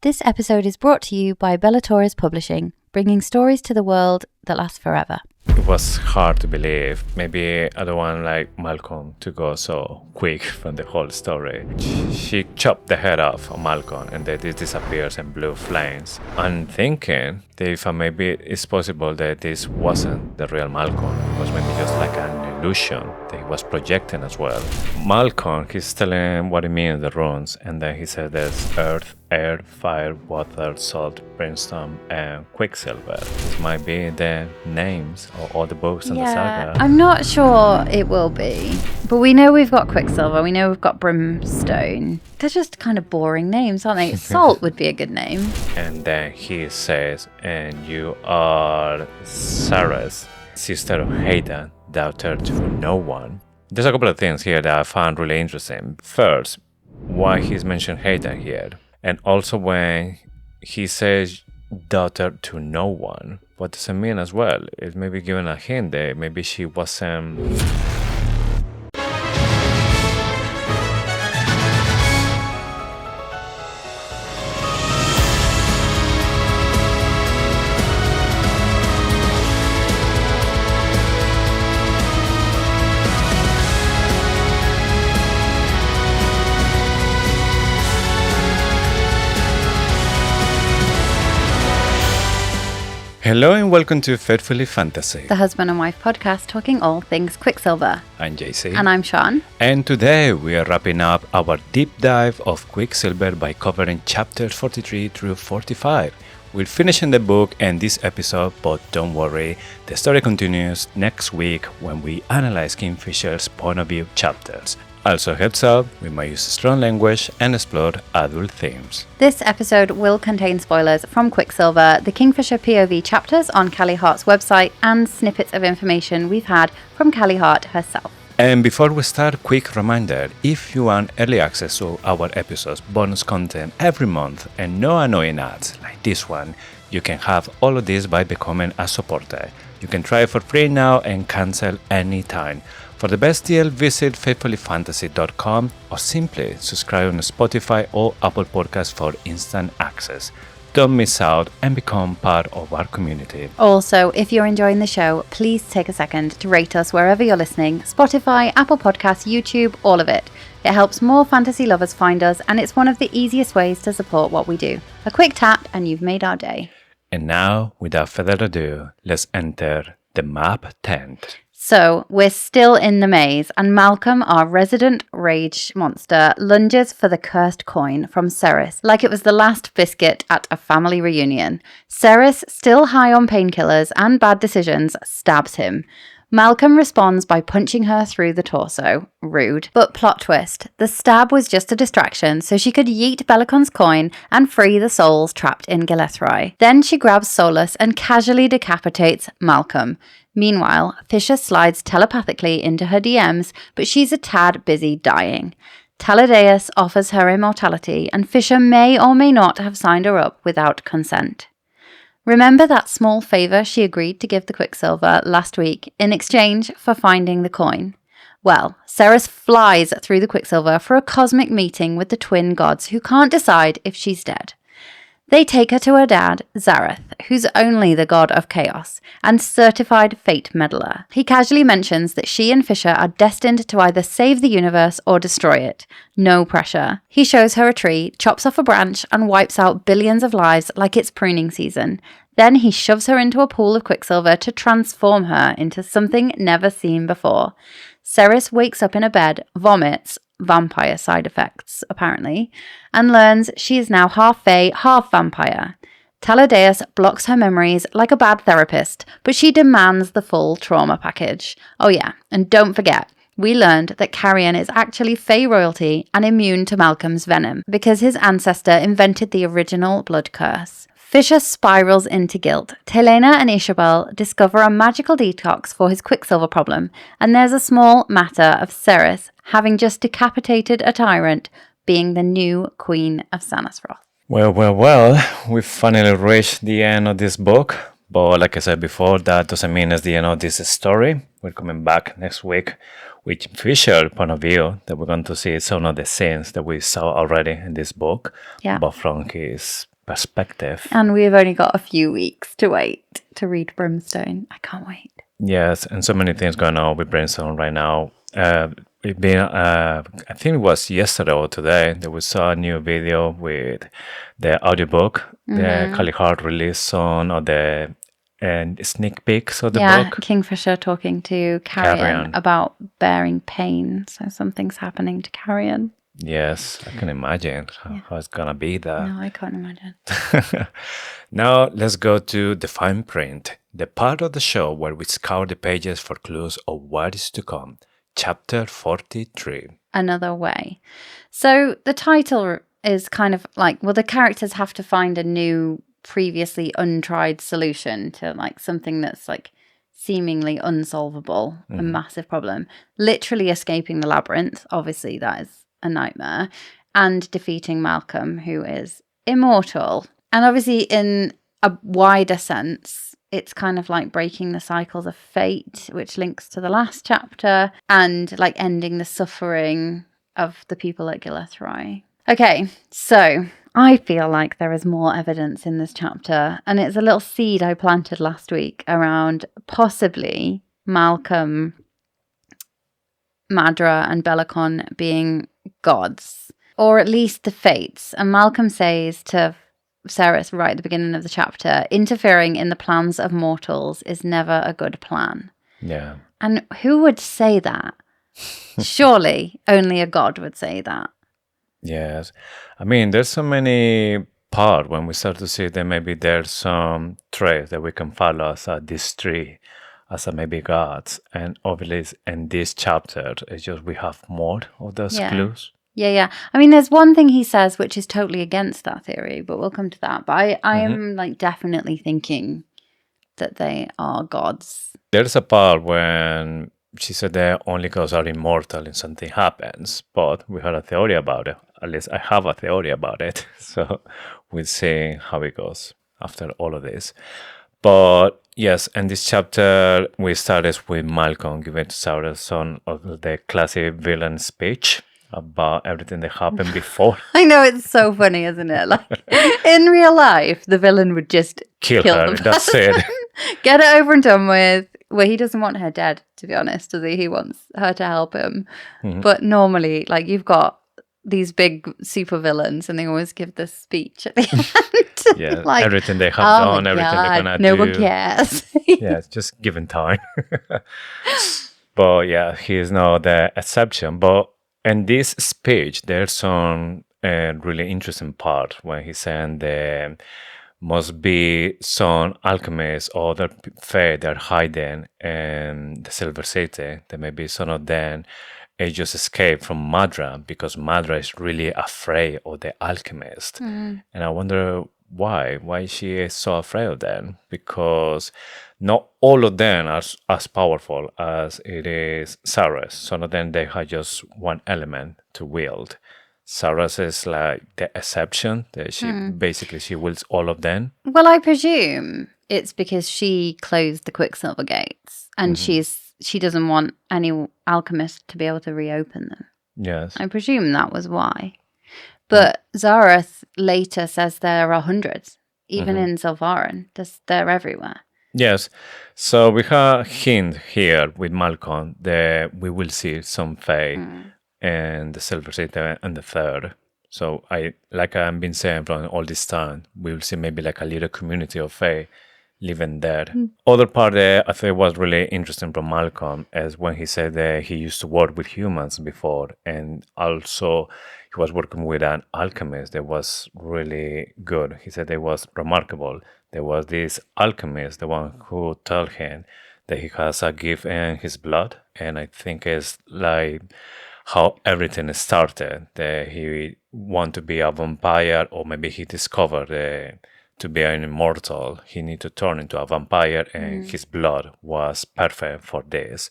This episode is brought to you by Bellator's Publishing, bringing stories to the world that last forever. It was hard to believe. Maybe I don't want like Malcolm to go so quick from the whole story. She chopped the head off of Malcolm and then it disappears in blue flames. I'm thinking that if maybe it's possible that this wasn't the real Malcolm, it was maybe just like an illusion that he was projecting as well. Malcolm, he's telling what it means, the runes, and then he said there's earth, air, fire, water, salt, brimstone, and Quicksilver. This might be the names of all the books in the saga. I'm not sure it will be, but we know we've got Quicksilver, we know we've got Brimstone. They're just kind of boring names, aren't they? Salt would be a good name. And then he says, and you are Sarah's sister of Hayden, daughter to no one. There's a couple of things here that I found really interesting. First, why he's mentioned Hayden here. And also when he says daughter to no one, what does it mean as well? It may be given a hint that maybe she wasn't... Hello and welcome to Faithfully Fantasy, The husband and wife podcast talking all things Quicksilver. I'm JC. And I'm Sean. And today we are wrapping up our deep dive of Quicksilver by covering chapters 43 through 45. We're finishing the book and this episode, but don't worry, the story continues next week when we analyze Kingfisher's point of view chapters. Also, heads up, we might use strong language and explore adult themes. This episode will contain spoilers from Quicksilver, the Kingfisher POV chapters on Callie Hart's website, and snippets of information we've had from Callie Hart herself. And before we start, quick reminder, if you want early access to our episodes, bonus content every month, and no annoying ads like this one, you can have all of this by becoming a supporter. You can try it for free now and cancel anytime. For the best deal, visit faithfullyfantasy.com or simply subscribe on Spotify or Apple Podcasts for instant access. Don't miss out and become part of our community. Also, if you're enjoying the show, please take a second to rate us wherever you're listening. Spotify, Apple Podcasts, YouTube, all of it. It helps more fantasy lovers find us, and it's one of the easiest ways to support what we do. A quick tap and you've made our day. And now, without further ado, let's enter the map tent. So, we're still in the maze, and Malcolm, our resident rage monster, lunges for the cursed coin from Ceres, like it was the last biscuit at a family reunion. Ceres, still high on painkillers and bad decisions, stabs him. Malcolm responds by punching her through the torso. Rude. But plot twist, the stab was just a distraction so she could yeet Belikon's coin and free the souls trapped in Gillethrai. Then she grabs Solus and casually decapitates Malcolm. Meanwhile, Fisher slides telepathically into her DMs, but she's a tad busy dying. Taladeus offers her immortality, and Fisher may or may not have signed her up without consent. Remember that small favour she agreed to give the Quicksilver last week in exchange for finding the coin? Well, Ceres flies through the Quicksilver for a cosmic meeting with the twin gods who can't decide if she's dead. They take her to her dad, Zareth, who's only the god of chaos, and certified fate meddler. He casually mentions that she and Fisher are destined to either save the universe or destroy it. No pressure. He shows her a tree, chops off a branch, and wipes out billions of lives like it's pruning season. Then he shoves her into a pool of Quicksilver to transform her into something never seen before. Ceres wakes up in a bed, vomits, vampire side effects, apparently, and learns she is now half fae, half vampire. Taladeus blocks her memories like a bad therapist, but she demands the full trauma package. Oh yeah, and don't forget, we learned that Carrion is actually fae royalty and immune to Malcolm's venom, because his ancestor invented the original blood curse. Fisher spirals into guilt. Telena and Isabel discover a magical detox for his Quicksilver problem, and there's a small matter of Ceres, having just decapitated a tyrant, being the new Queen of Sanasroth. Well, we finally reached the end of this book. But like I said before, that doesn't mean it's the end of this story. We're coming back next week with Fisher's point of view, that we're going to see some of the scenes that we saw already in this book, but from his perspective. And we've only got a few weeks to wait to read Brimstone. I can't wait. Yes, and so many things going on with BRIMSTONE right now. It been, I think it was yesterday or today that we saw a new video with the audiobook. The Kali Hart released on the sneak peeks of the book. Kingfisher talking to Carrion about bearing pain. So something's happening to Carrion. Yes, I can imagine how it's gonna be there. No, I can't imagine. Now let's go to the fine print, the part of the show where we scour the pages for clues of what is to come. Chapter 43. Another way. So the title is kind of like, well, the characters have to find a new, previously untried solution to like something that's like seemingly unsolvable, a massive problem. Literally escaping the labyrinth. Obviously, that is a nightmare. And defeating Malcolm, who is immortal. And obviously, in a wider sense, it's kind of like breaking the cycles of fate, which links to the last chapter, and like ending the suffering of the people at Gilethroy. Okay, so I feel like there is more evidence in this chapter, and it's a little seed I planted last week around possibly Malcolm, Madra, and Belikon being gods, or at least the fates. And Malcolm says to Ceres right at the beginning of the chapter, interfering in the plans of mortals is never a good plan. Yeah. And who would say that? Surely only a god would say that. Yes. I mean, there's so many parts when we start to see that maybe there's some traits that we can follow as this tree, as maybe gods. And obviously in this chapter, it's just we have more of those clues. Yeah. I mean, there's one thing he says which is totally against that theory, but we'll come to that. But I am like definitely thinking that they are gods. There's a part when she said that only gods are immortal and something happens, but we had a theory about it. At least I have a theory about it. So we'll see how it goes after all of this. But yes, in this chapter, we started with Malcolm giving to Sarah some of the classic villain speech about everything that happened before. I know, it's so funny, isn't it? Like in real life, the villain would just kill her. That's it. Get it over and done with. Well, he doesn't want her dead, to be honest, does he? He wants her to help him. But normally, like, you've got these big super villains and they always give this speech at the end. Yeah, like, everything they have done, everything they're gonna no do. one cares. Yeah, it's just given time. But yeah, he is not the exception. But in this speech, there's some really interesting part when he's saying there must be some alchemists or other fae that are hiding in the Silver City. There may be some of them just escaped from Madra because Madra is really afraid of the alchemist. And I wonder why she is so afraid of them, because not all of them are as powerful as it is Saras. Some of them, they have just one element to wield. Saras is like the exception, that she basically she wields all of them. Well, I presume it's because she closed the Quicksilver gates and she doesn't want any alchemist to be able to reopen them. Yes. I presume that was why. But Zareth later says there are hundreds, even in Zul'Varen. They're everywhere. Yes. So we have a hint here with Malcolm that we will see some fae in the Silver City and the Third. So like I've been saying from all this time, we will see maybe like a little community of fae living there. Other part that I think was really interesting from Malcolm is when he said that he used to work with humans before, and also he was working with an alchemist that was really good. He said it was remarkable. There was this alchemist, the one who told him that he has a gift in his blood, and I think it's like how everything started, that he wanted to be a vampire, or maybe he discovered to be an immortal, he need to turn into a vampire, and his blood was perfect for this.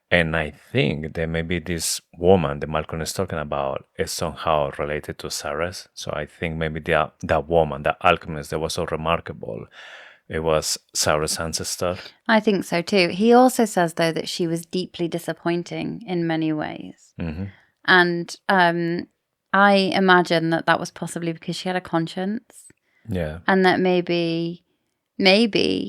And I think that maybe this woman that Malcolm is talking about is somehow related to Ceres. So I think maybe that woman, that alchemist that was so remarkable, it was Ceres' ancestor. I think so too. He also says, though, that she was deeply disappointing in many ways. And I imagine that was possibly because she had a conscience. Yeah. And that maybe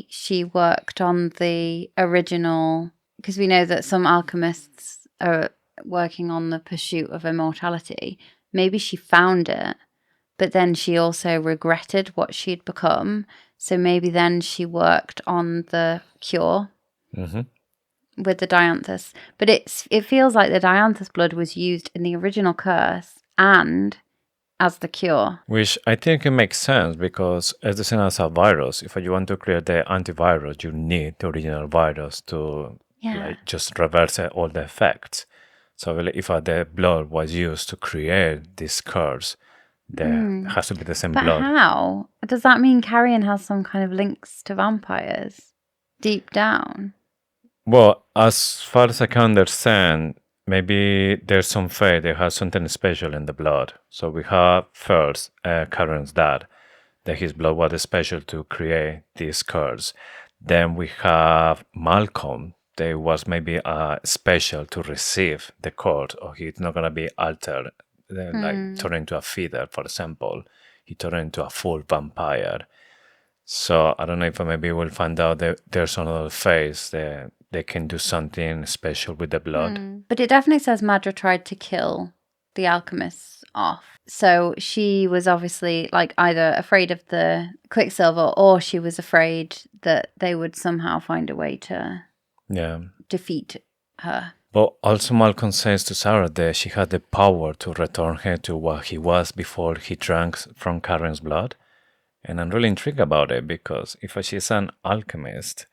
she worked on the original, because we know that some alchemists are working on the pursuit of immortality. Maybe she found it, but then she also regretted what she'd become. So maybe then she worked on the cure with the dianthus. But it feels like the dianthus blood was used in the original curse and as the cure. Which I think it makes sense because as the same as a virus, if you want to create the antivirus, you need the original virus to like just reverse all the effects. So if the blood was used to create this curse, there has to be the same But blood. how? Does that mean Carrion has some kind of links to vampires deep down? Well, as far as I can understand, maybe there's some fate. They have something special in the blood. So we have first Karen's dad, that his blood was special to create this curse. Then we have Malcolm. They was maybe special to receive the curse, or he's not gonna be altered, like turned into a feeder, for example. He turned into a full vampire. So I don't know if maybe we'll find out that there's another phase that they can do something special with the blood. But it definitely says Madra tried to kill the alchemists off. So she was obviously like either afraid of the Quicksilver or she was afraid that they would somehow find a way to defeat her. But also Malcolm says to Sarah that she had the power to return her to what he was before he drank from Karen's blood. And I'm really intrigued about it because if she's an alchemist,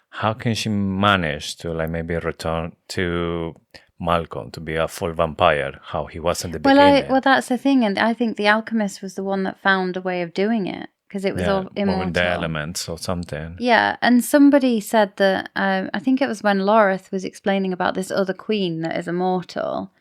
how can she manage to like maybe return to Malcolm to be a full vampire, how he was in the beginning? Well, that's the thing. And I think the alchemist was the one that found a way of doing it because it was all immortal. Moving the elements or something. Yeah, and somebody said that, I think it was when Lorith was explaining about this other queen that is immortal,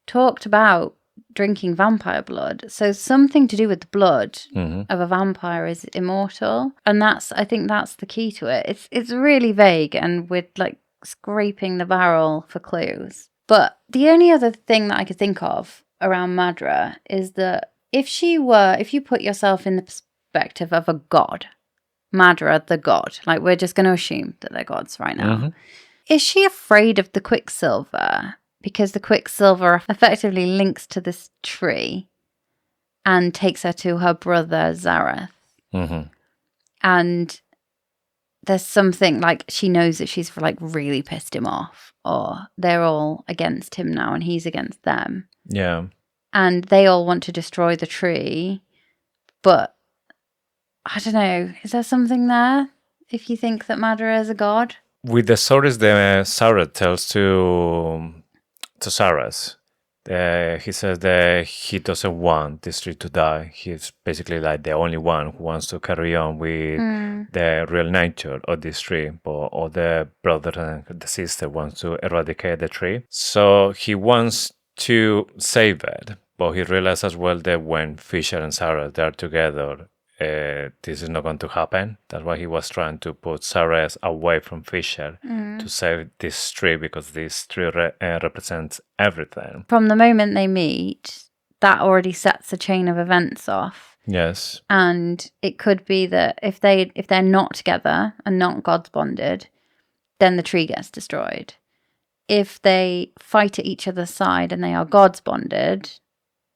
talked about drinking vampire blood. So something to do with the blood of a vampire is immortal. And I think that's the key to it. It's really vague and we're like scraping the barrel for clues. But the only other thing that I could think of around Madra is that if you put yourself in the perspective of a god, Madra, the god, like we're just going to assume that they're gods right now. Is she afraid of the Quicksilver? Because the Quicksilver effectively links to this tree and takes her to her brother Zareth. And there's something like she knows that she's like really pissed him off, or they're all against him now and he's against them. Yeah. And they all want to destroy the tree. But I don't know, is there something there if you think that Madra is a god? With the stories that Sarah tells to Saras, he says that he doesn't want this tree to die. He's basically like the only one who wants to carry on with the real nature of this tree, but all the brother and the sister wants to eradicate the tree. So he wants to save it, but he realizes as well that when Fisher and Sarah they're together, this is not going to happen. That's why he was trying to put Sarah away from Fisher to save this tree, because this tree represents everything. From the moment they meet, that already sets a chain of events off. Yes. And it could be that if they're not together and not God's bonded, then the tree gets destroyed. If they fight at each other's side and they are God's bonded,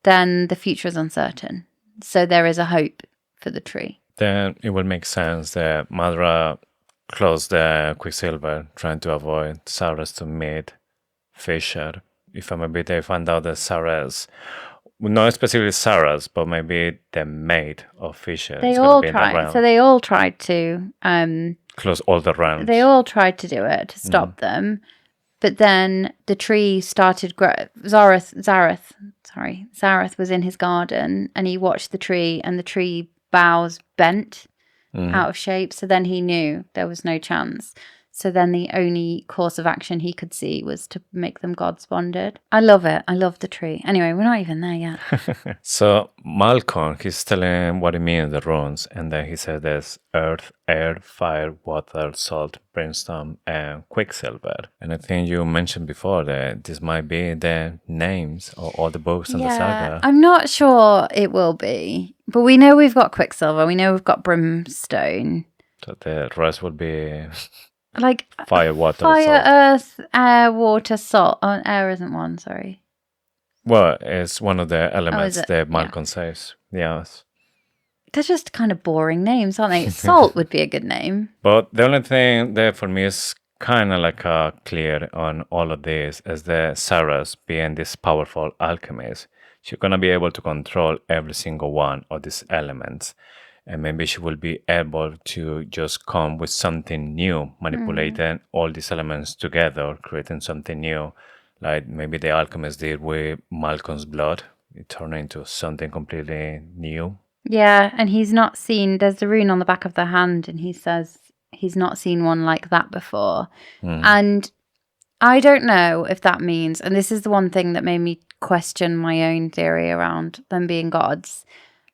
then the future is uncertain. So there is a hope for the tree. Then it will make sense that Madra closed the Quicksilver, trying to avoid Sarah's to meet Fisher. If maybe they find out that Sarah's, not specifically Sarah's, but maybe the maid of Fisher. They all tried. So they all tried to close all the realms. They all tried to do it to stop them. But then the tree started Zareth was in his garden and he watched the tree and the tree boughs bent out of shape. So then he knew there was no chance. So then the only course of action he could see was to make them gods bonded. I love it. I love the tree. Anyway, we're not even there yet. So Malcolm, he's telling what it means, the runes, and then he says there's earth, air, fire, water, salt, brimstone, and quicksilver. And I think you mentioned before that this might be the names of all the books in the saga. I'm not sure it will be, but we know we've got quicksilver. We know we've got brimstone. So the rest would be like fire, water, fire, salt. earth, air, water, salt. Oh, air isn't one. Sorry. Well, it's one of the elements it? that Malcolm says. Yes. They're just kind of boring names, aren't they? Salt would be a good name. But the only thing that for me is kind of like clear on all of this is that Sarah's being this powerful alchemist. She's going to be able to control every single one of these elements. And maybe she will be able to just come with something new, manipulating all these elements together, creating something new. Like maybe the alchemist did with Malcolm's blood. It turned into something completely new. Yeah, and he's not seen, there's the rune on the back of the hand, and he says he's not seen one like that before. And I don't know if that means, and this is the one thing that made me question my own theory around them being gods,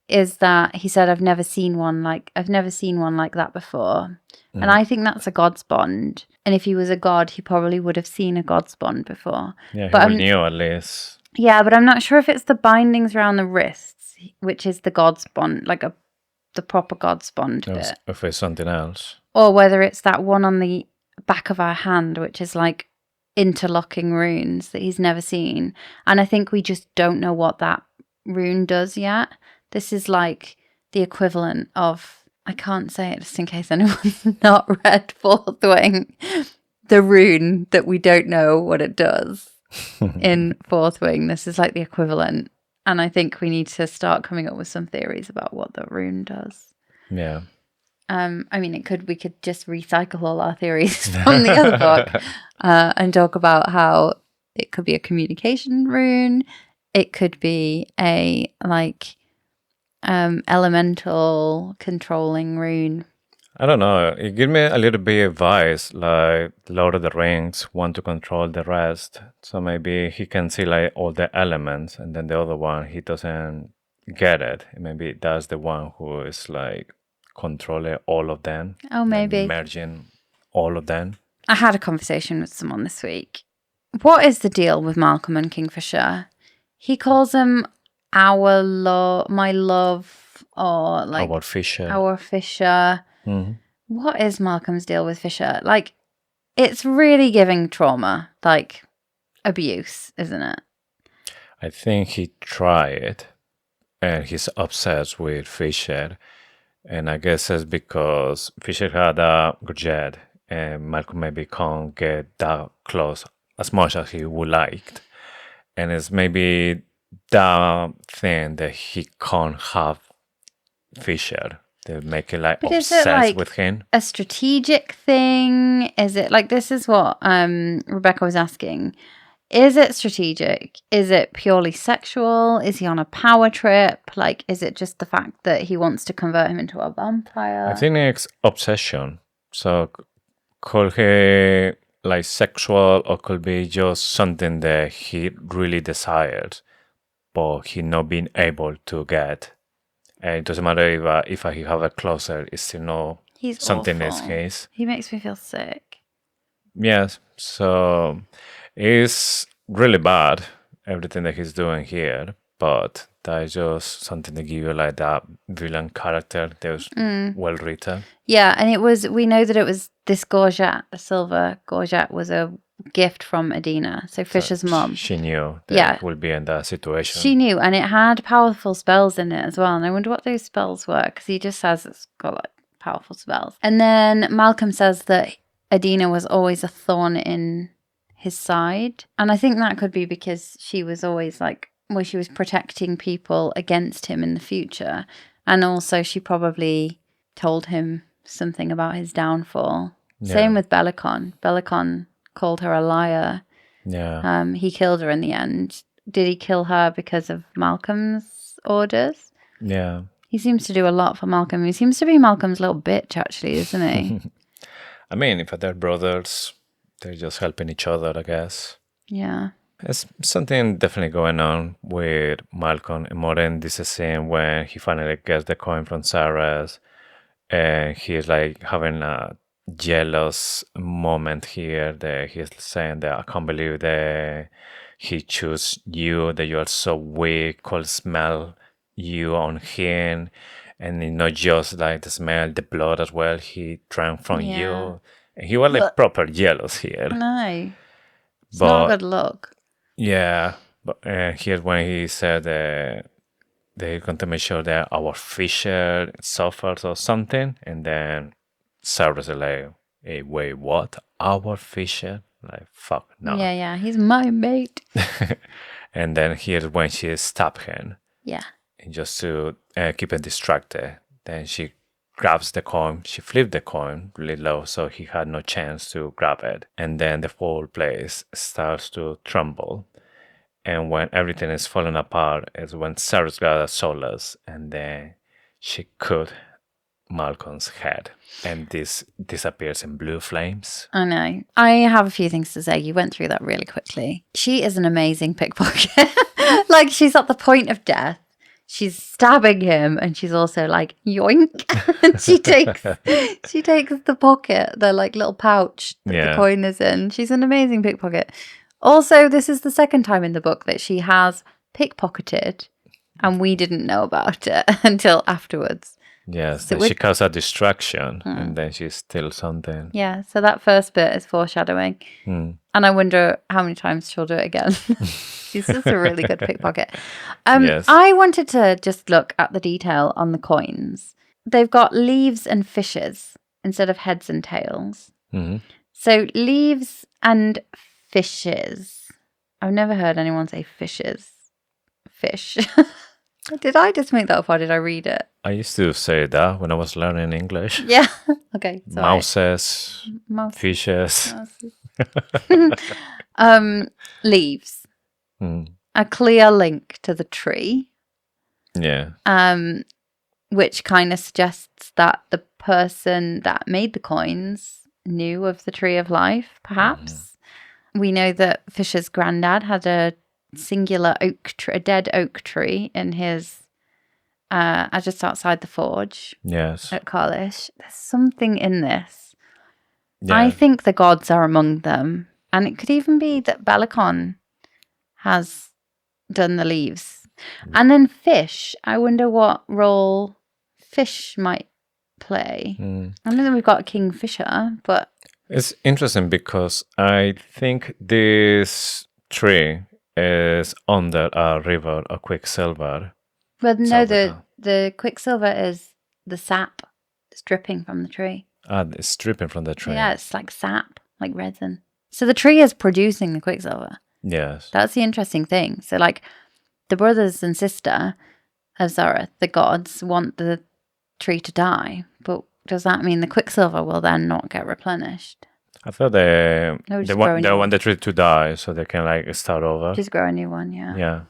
is that he said, I've never seen one like that before. And I think that's a god's bond. And if he was a god, he probably would have seen a god's bond before. Yeah, but he knew at least. Yeah, but I'm not sure if it's the bindings around the wrists, which is the god's bond, like the proper god's bond bit. If it's something else. Or whether it's that one on the back of our hand, which is like interlocking runes that he's never seen. And I think we just don't know what that rune does yet. This is like the equivalent of, I can't say it just in case anyone's not read Fourth Wing, the rune that we don't know what it does in Fourth Wing. This is like the equivalent. And I think we need to start coming up with some theories about what the rune does. Yeah. I mean, we could just recycle all our theories from the other book and talk about how it could be a communication rune. It could be a elemental controlling rune. I don't know. It gives me a little bit of advice, like Lord of the Rings want to control the rest. So maybe he can see like all the elements, and then the other one he doesn't get it. Maybe that's the one who is like controlling all of them. Oh, maybe merging all of them. I had a conversation with someone this week. What is the deal with Malcolm and Kingfisher? He calls them my love, or like Our Fisher. Our Fisher. Mm-hmm. What is Malcolm's deal with Fisher? Like, it's really giving trauma, like abuse, isn't it? I think he tried, and he's obsessed with Fisher. And I guess it's because Fisher had a gorget, and Malcolm maybe can't get that close as much as he would like. And it's maybe that thing that he can't have Fisher. They make it like obsessed with him. A strategic thing? Is it like, this is what Rebecca was asking. Is it strategic? Is it purely sexual? Is he on a power trip? Like, is it just the fact that he wants to convert him into a vampire? I think it's obsession. So could he like sexual, or could be just something that he really desired, but he not being able to get. And it doesn't matter if he have a closer, it's still no something is his. He makes me feel sick. Yes, so it's really bad, everything that he's doing here, but that is just something to give you like that villain character that was well written. Yeah, and we know that it was this gorget, the silver gorget, was a gift from Adina, so Fisher's mom. She knew that would be in that situation. She knew, and it had powerful spells in it as well, and I wonder what those spells were, because he just says it's got like powerful spells. And then Malcolm says that Adina was always a thorn in his side, and I think that could be because she was always she was protecting people against him in the future, and also she probably told him something about his downfall. Same with Belikon. Belikon called her a liar. Yeah. He killed her in the end. Did he kill her because of Malcolm's orders? Yeah. He seems to do a lot for Malcolm. He seems to be Malcolm's little bitch, actually, isn't he? I mean, if they're brothers, they're just helping each other, I guess. Yeah. There's something definitely going on with Malcolm. And more than this scene when he finally gets the coin from Sarah's, and he's like having a jealous moment here. That he's saying that I can't believe that he chose you, that you are so weak, could smell you on him. And not just like the smell, the blood as well. He drank from Yeah. you. And he was like proper jealous here. No. It's not a good look. Yeah, but here's when he said they're going to make sure that our fisher suffers or something, and then Sarah's like, "Hey, wait, what? Our fisher? Like, fuck no." Yeah, he's my mate. And then here's when she stabbed him, Yeah. and just to keep him distracted. Then she grabs the coin, she flipped the coin really low so he had no chance to grab it. And then the whole place starts to tremble. And when everything is falling apart is when Sarah's got a solace, and then she cut Malcolm's head. And this disappears in blue flames. I know. I have a few things to say. You went through that really quickly. She is an amazing pickpocket. Like, she's at the point of death. She's stabbing him, and she's also like, yoink. And she takes the pocket, the like little pouch that the coin is in. She's an amazing pickpocket. Also, this is the second time in the book that she has pickpocketed, and we didn't know about it until afterwards. Yes, so she caused a distraction, and then she steals something. Yeah, so that first bit is foreshadowing. And I wonder how many times she'll do it again. She's just a really good pickpocket. Yes. I wanted to just look at the detail on the coins. They've got leaves and fishes instead of heads and tails. Mm-hmm. So leaves and fishes. I've never heard anyone say fishes. Fish. Did I just make that up or did I read it? I used to say that when I was learning English. Yeah. Okay. Sorry. Mouses, fishes. Leaves. A clear link to the tree. Yeah. Which kind of suggests that the person that made the coins knew of the tree of life, perhaps. We know that Fisher's granddad had a singular a dead oak tree in his just outside the forge. Yes. At Carlish. There's something in this. Yeah. I think the gods are among them, and it could even be that Belikon has done the leaves. And then fish, I wonder what role fish might play. I know that we've got a Kingfisher, but it's interesting because I think this tree is under a river, a Quicksilver. But no, the Quicksilver is the sap that's dripping from the tree. It's dripping from the tree. Yeah, it's like sap, like resin. So the tree is producing the Quicksilver. Yes. That's the interesting thing. So like the brothers and sister of Zareth, the gods, want the tree to die. But does that mean the Quicksilver will then not get replenished? I thought they want the tree to die so they can like start over. Just grow a new one, yeah. Yeah.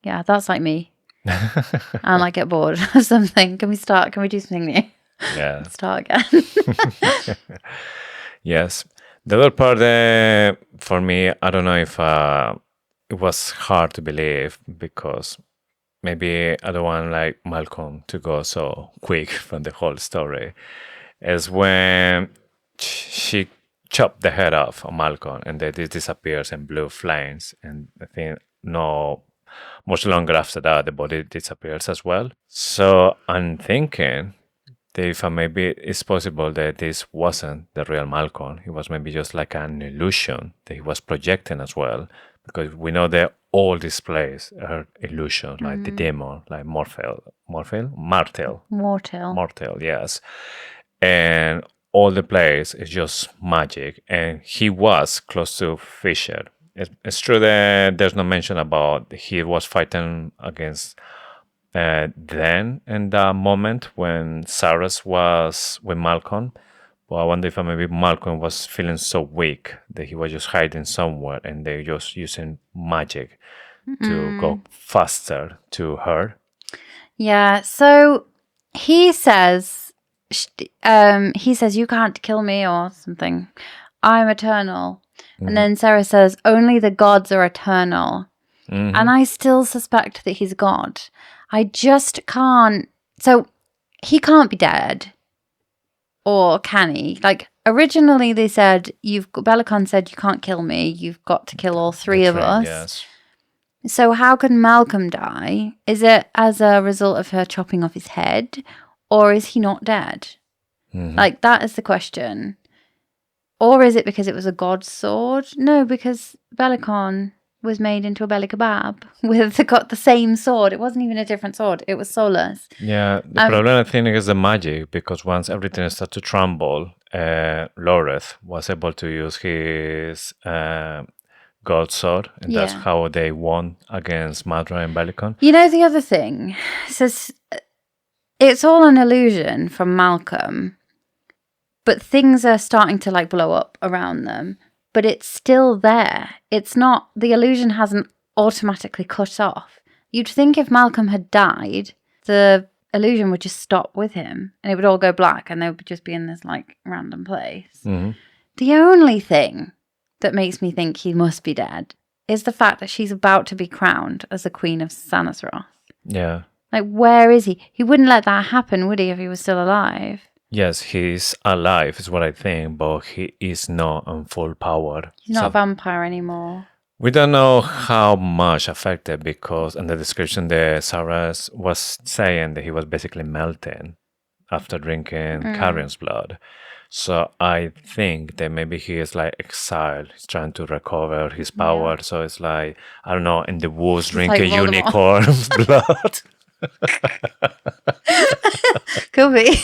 Yeah, that's like me. And I get bored of something. Can we do something new? Yeah. Start again. Yes. The other part for me, I don't know if it was hard to believe because maybe I don't want like Malcolm to go so quick from the whole story, is when she chopped the head off of Malcolm and then it disappears in blue flames, and I think no much longer after that the body disappears as well. So I'm thinking that if maybe it's possible that this wasn't the real Malcolm, it was maybe just like an illusion that he was projecting as well, because we know that all these plays are illusions, like the demon, like Mortel, yes, and all the plays is just magic, and he was close to Fisher. It's true that there's no mention about he was fighting against then in the moment when Cyrus was with Malcolm. But I wonder if maybe Malcolm was feeling so weak that he was just hiding somewhere and they're just using magic to go faster to her. Yeah, so he says he says, "You can't kill me," or something. "I'm eternal." And then Sarah says, "Only the gods are eternal." And I still suspect that he's God. I just can't. So he can't be dead. Or can he? Like, originally they said, Belikon said, "You can't kill me. You've got to kill all three of us." Yes. So how can Malcolm die? Is it as a result of her chopping off his head? Or is he not dead? Like, that is the question. Or is it because it was a god's sword? No, because Belikon was made into a belly kebab got the same sword. It wasn't even a different sword. It was soulless. Yeah, the problem I think is the magic, because once everything started to tremble, Loreth was able to use his god sword, and that's how they won against Madra and Belikon. You know, the other thing says it's all an illusion from Malcolm, but things are starting to like blow up around them. But it's still there. It's not, the illusion hasn't automatically cut off. You'd think if Malcolm had died, the illusion would just stop with him and it would all go black and they would just be in this like random place. The only thing that makes me think he must be dead is the fact that she's about to be crowned as the Queen of Sanisroth. Yeah. Like, where is he? He wouldn't let that happen, would he, if he was still alive? Yes, he's alive, is what I think, but he is not on full power. He's not a vampire anymore. We don't know how much affected, because in the description the Sarah was saying that he was basically melting after drinking Carrion's blood. So I think that maybe he is like exiled. He's trying to recover his power. Yeah. So it's like, I don't know, in the woods drinking like unicorn's blood. Could be.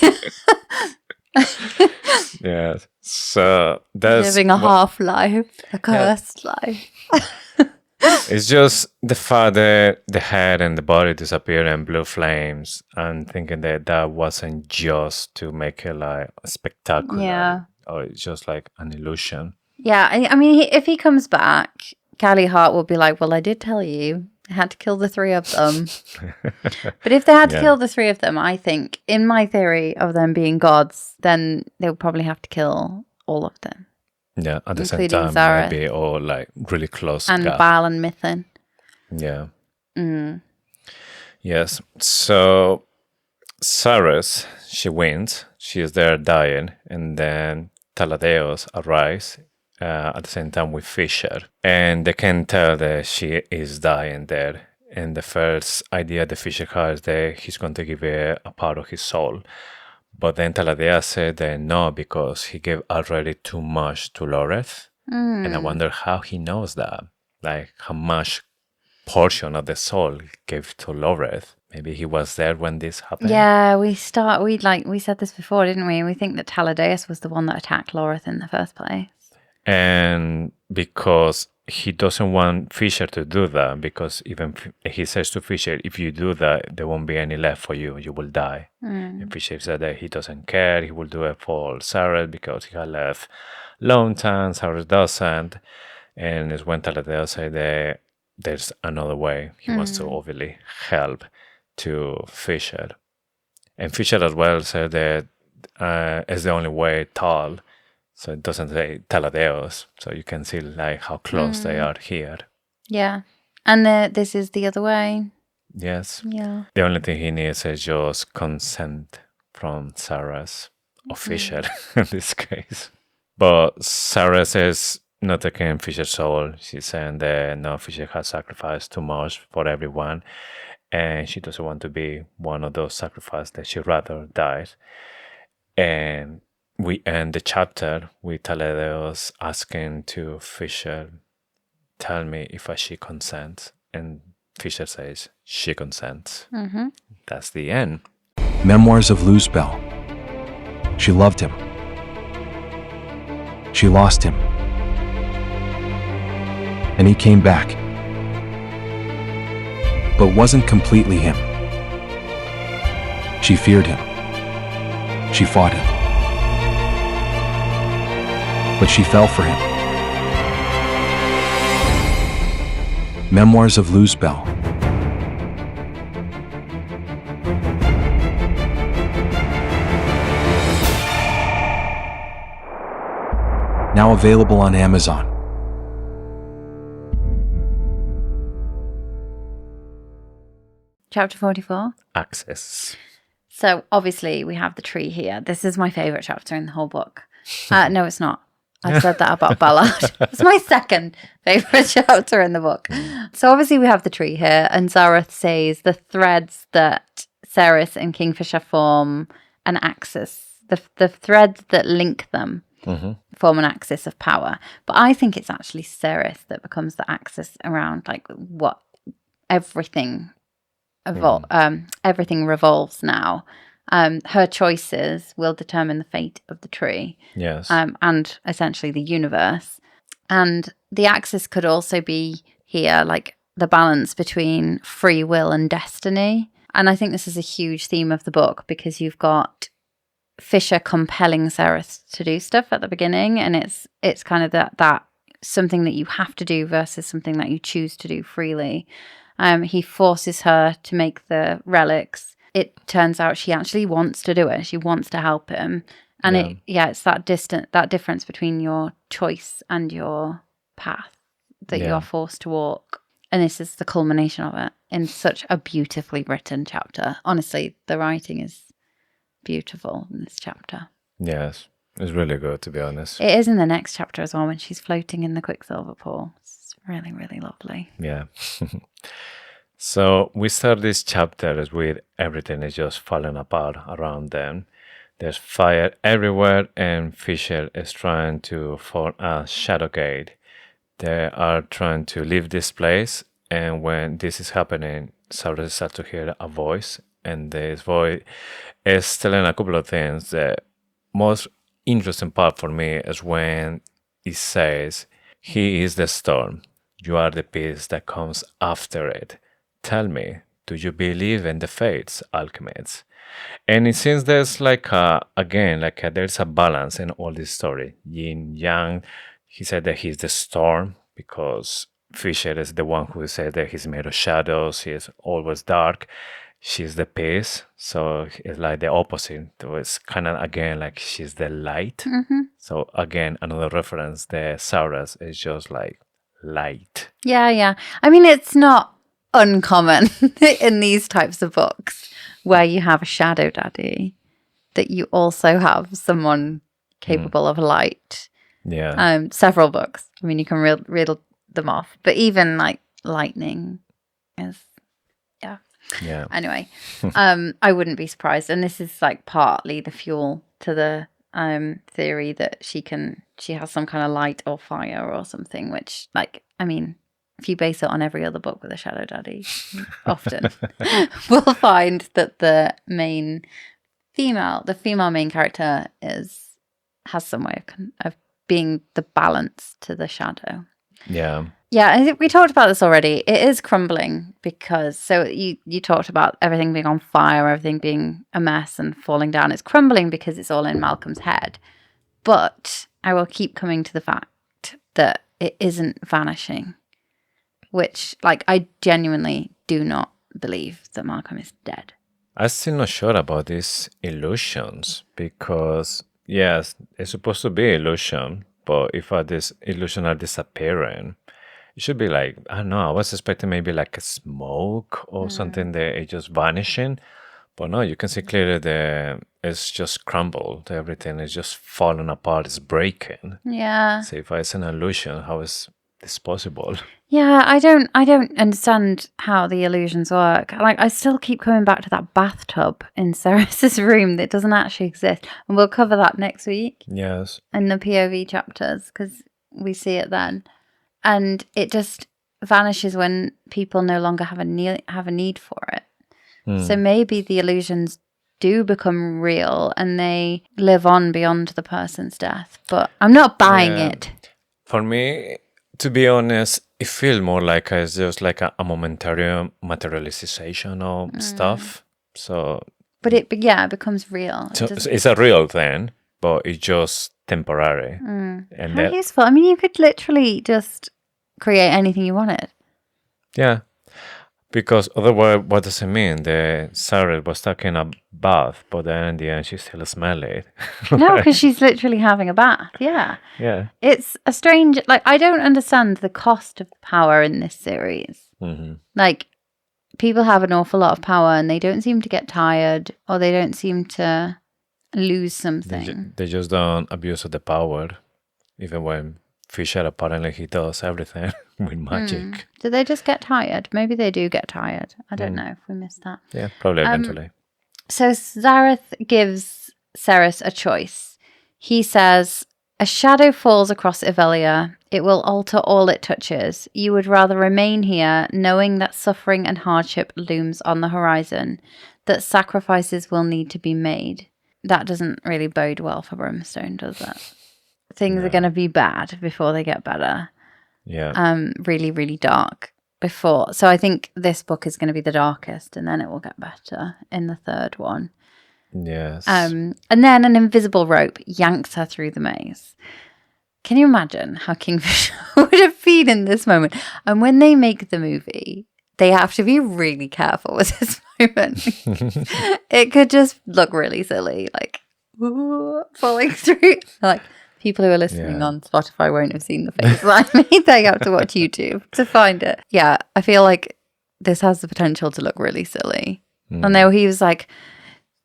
Yes. So that's living a half life, a cursed life. It's just the fact that the head and the body disappear in blue flames, and thinking that wasn't just to make it like spectacular. Yeah. Or it's just like an illusion. Yeah. I mean, if he comes back, Callie Hart will be like, "Well, I did tell you. I had to kill the three of them." But if they had to kill the three of them, I think, in my theory of them being gods, then they would probably have to kill all of them. Yeah, at the same time, Zareth. maybe all like really close. And Baal and Mithrin. Yeah. Yes. So Sareth, she wins. She is there dying, and then Taladeos arrives at the same time with Fisher, and they can tell that she is dying there. And the first idea the Fisher has that he's going to give her a part of his soul. But then Taladea said that no, because he gave already too much to Loreth. And I wonder how he knows that. Like, how much portion of the soul he gave to Loreth. Maybe he was there when this happened. Yeah, we said this before, didn't we? We think that Taladeus was the one that attacked Loreth in the first place. And because he doesn't want Fisher to do that, because even he says to Fisher, if you do that, there won't be any left for you. You will die. And Fisher said that he doesn't care. He will do it for Sarah because he had left long time. Sarah doesn't. And it's when Taladeo said that there's another way. He wants to obviously help to Fisher. And Fisher as well said that it's the only way tall. So it doesn't say Taladeos. So you can see like how close they are here. Yeah. And this is the other way. Yes. Yeah. The only thing he needs is just consent from Sarah's or Fisher in this case. But Sarah is not taking Fisher's soul. She's saying that no, Fisher has sacrificed too much for everyone. And she doesn't want to be one of those sacrifices, that she'd rather die. And we end the chapter with Taladeos asking to Fisher, tell me if she consents. And Fisher says, she consents. That's the end. Memoirs of Luzbel. She loved him. She lost him. And he came back. But wasn't completely him. She feared him. She fought him. But she fell for him. Memoirs of Luzbel. Now available on Amazon. Chapter 44. Access. So obviously we have the tree here. This is my favourite chapter in the whole book. No, it's not. I said that about Ballard. It's my second favourite chapter in the book. So obviously we have the tree here, and Zareth says the threads that Ceres and Kingfisher form an axis. The threads that link them form an axis of power. But I think it's actually Ceres that becomes the axis around like what everything everything revolves now. Her choices will determine the fate of the tree. Yes. And essentially the universe. And the axis could also be here, like the balance between free will and destiny. And I think this is a huge theme of the book because you've got Fisher compelling Ceres to do stuff at the beginning, and it's kind of that something that you have to do versus something that you choose to do freely. He forces her to make the relics. It turns out she actually wants to do it. She wants to help him. And it's that difference between your choice and your path that you're forced to walk. And this is the culmination of it in such a beautifully written chapter. Honestly, the writing is beautiful in this chapter. Yes. It's really good, to be honest. It is in the next chapter as well when she's floating in the Quicksilver pool. It's really, really lovely. Yeah. So we start this chapter with everything is just falling apart around them. There's fire everywhere, and Fisher is trying to form a shadow gate. They are trying to leave this place, and when this is happening, Sarah starts to hear a voice, and this voice is telling a couple of things. The most interesting part for me is when it says, "He is the storm. You are the peace that comes after it. Tell me, do you believe in the fates, alchemists?" And it seems there's there's a balance in all this story. Yin, yang. He said that he's the storm because Fisher is the one who said that he's made of shadows. He is always dark. She's the peace. So it's like the opposite. So it's kind of, again, like she's the light. So again, another reference, the Sauras is just like light. Yeah. I mean, it's not uncommon in these types of books where you have a shadow daddy that you also have someone capable of light. Yeah. Several books. I mean, you can riddle them off, but even like lightning is, Yeah. Anyway, I wouldn't be surprised, and this is like partly the fuel to the theory that she has some kind of light or fire or something. Which, like, I mean, if you base it on every other book with a shadow daddy, often we'll find that the female main character has some way of being the balance to the shadow. Yeah. Yeah, I think we talked about this already. It is crumbling because, so you talked about everything being on fire, everything being a mess and falling down. It's crumbling because it's all in Malcolm's head. But I will keep coming to the fact that it isn't vanishing, which, like, I genuinely do not believe that Malcolm is dead. I'm still not sure about these illusions because, yes, it's supposed to be illusion, but if this illusion are disappearing, it should be like, I don't know, I was expecting maybe like a smoke or something that is just vanishing. But no, you can see clearly it's just crumbled. Everything is just falling apart. It's breaking. Yeah. So if it's an illusion, how is this possible? Yeah, I don't understand how the illusions work. Like, I still keep coming back to that bathtub in Ceres's room that doesn't actually exist. And we'll cover that next week. Yes. In the POV chapters, because we see it then. And it just vanishes when people no longer have a need for it. So maybe the illusions do become real and they live on beyond the person's death. But I'm not buying it. For me, to be honest, it feels more like it's just like a momentary materialization of stuff. So, but it becomes real. So it's a real thing, but it's just temporary. And how useful. I mean, you could literally just create anything you wanted. Yeah. Because otherwise, what does it mean? The Sarah was stuck in a bath, but then in the end, she still smelled it. No, because she's literally having a bath. Yeah. Yeah. It's a strange, like, I don't understand the cost of power in this series. Mm-hmm. Like, people have an awful lot of power and they don't seem to get tired or they don't seem to lose something. They just don't abuse of the power, even when Fisher apparently he does everything with magic. Do they just get tired? Maybe they do get tired. I don't know if we missed that. Yeah, probably eventually. So Zareth gives Ceres a choice. He says, a shadow falls across Ivelia. It will alter all it touches. You would rather remain here, knowing that suffering and hardship looms on the horizon, that sacrifices will need to be made. That doesn't really bode well for Brimstone, does it? Things are going to be bad before they get better. Yeah. Really, really dark before. So I think this book is going to be the darkest and then it will get better in the third one. Yes. And then an invisible rope yanks her through the maze. Can you imagine how Kingfisher would have been in this moment? And when they make the movie, they have to be really careful with this moment. It could just look really silly, like falling through. Like, people who are listening on Spotify won't have seen the face that I made. They have to watch YouTube to find it. Yeah, I feel like this has the potential to look really silly. And then he was like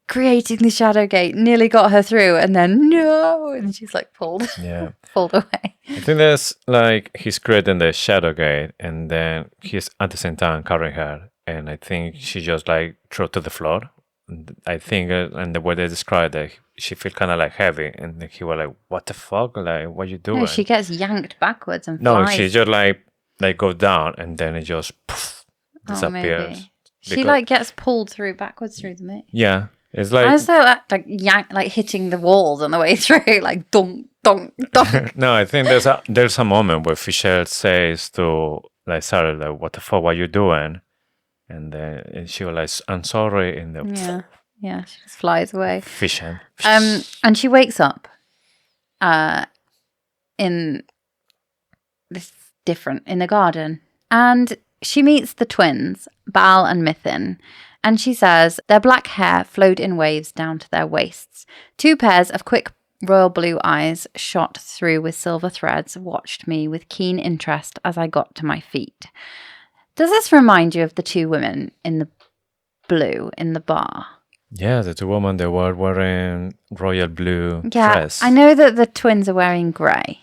creating the shadow gate, nearly got her through, and then no, and she's like pulled away. I think there's like he's creating the shadow gate, and then he's at the same time carrying her, and I think she just like threw to the floor. I think, and the way they described it, she felt kind of like heavy, and he was like, "What the fuck? Like, what you doing?" No, she gets yanked backwards and no, flies. she just like goes down, and then it just disappears. Maybe. She like gets pulled through backwards through the maze. Yeah, it's like I also like hitting the walls on the way through, like dunk, dunk, dunk. No, I think there's a moment where Fisher says to like Sarah, like, "What the fuck? What you doing?" And then she was like, "I'm sorry." And the Yeah, she just flies away. Fishing. And she wakes up in this in the garden. And she meets the twins, Baal and Mithin. And she says their black hair flowed in waves down to their waists. 2 pairs of quick royal blue eyes shot through with silver threads watched me with keen interest as I got to my feet. Does this remind you of the 2 women in the blue in the bar? Yeah, the 2 women, they were wearing royal blue dress. I know that the twins are wearing grey.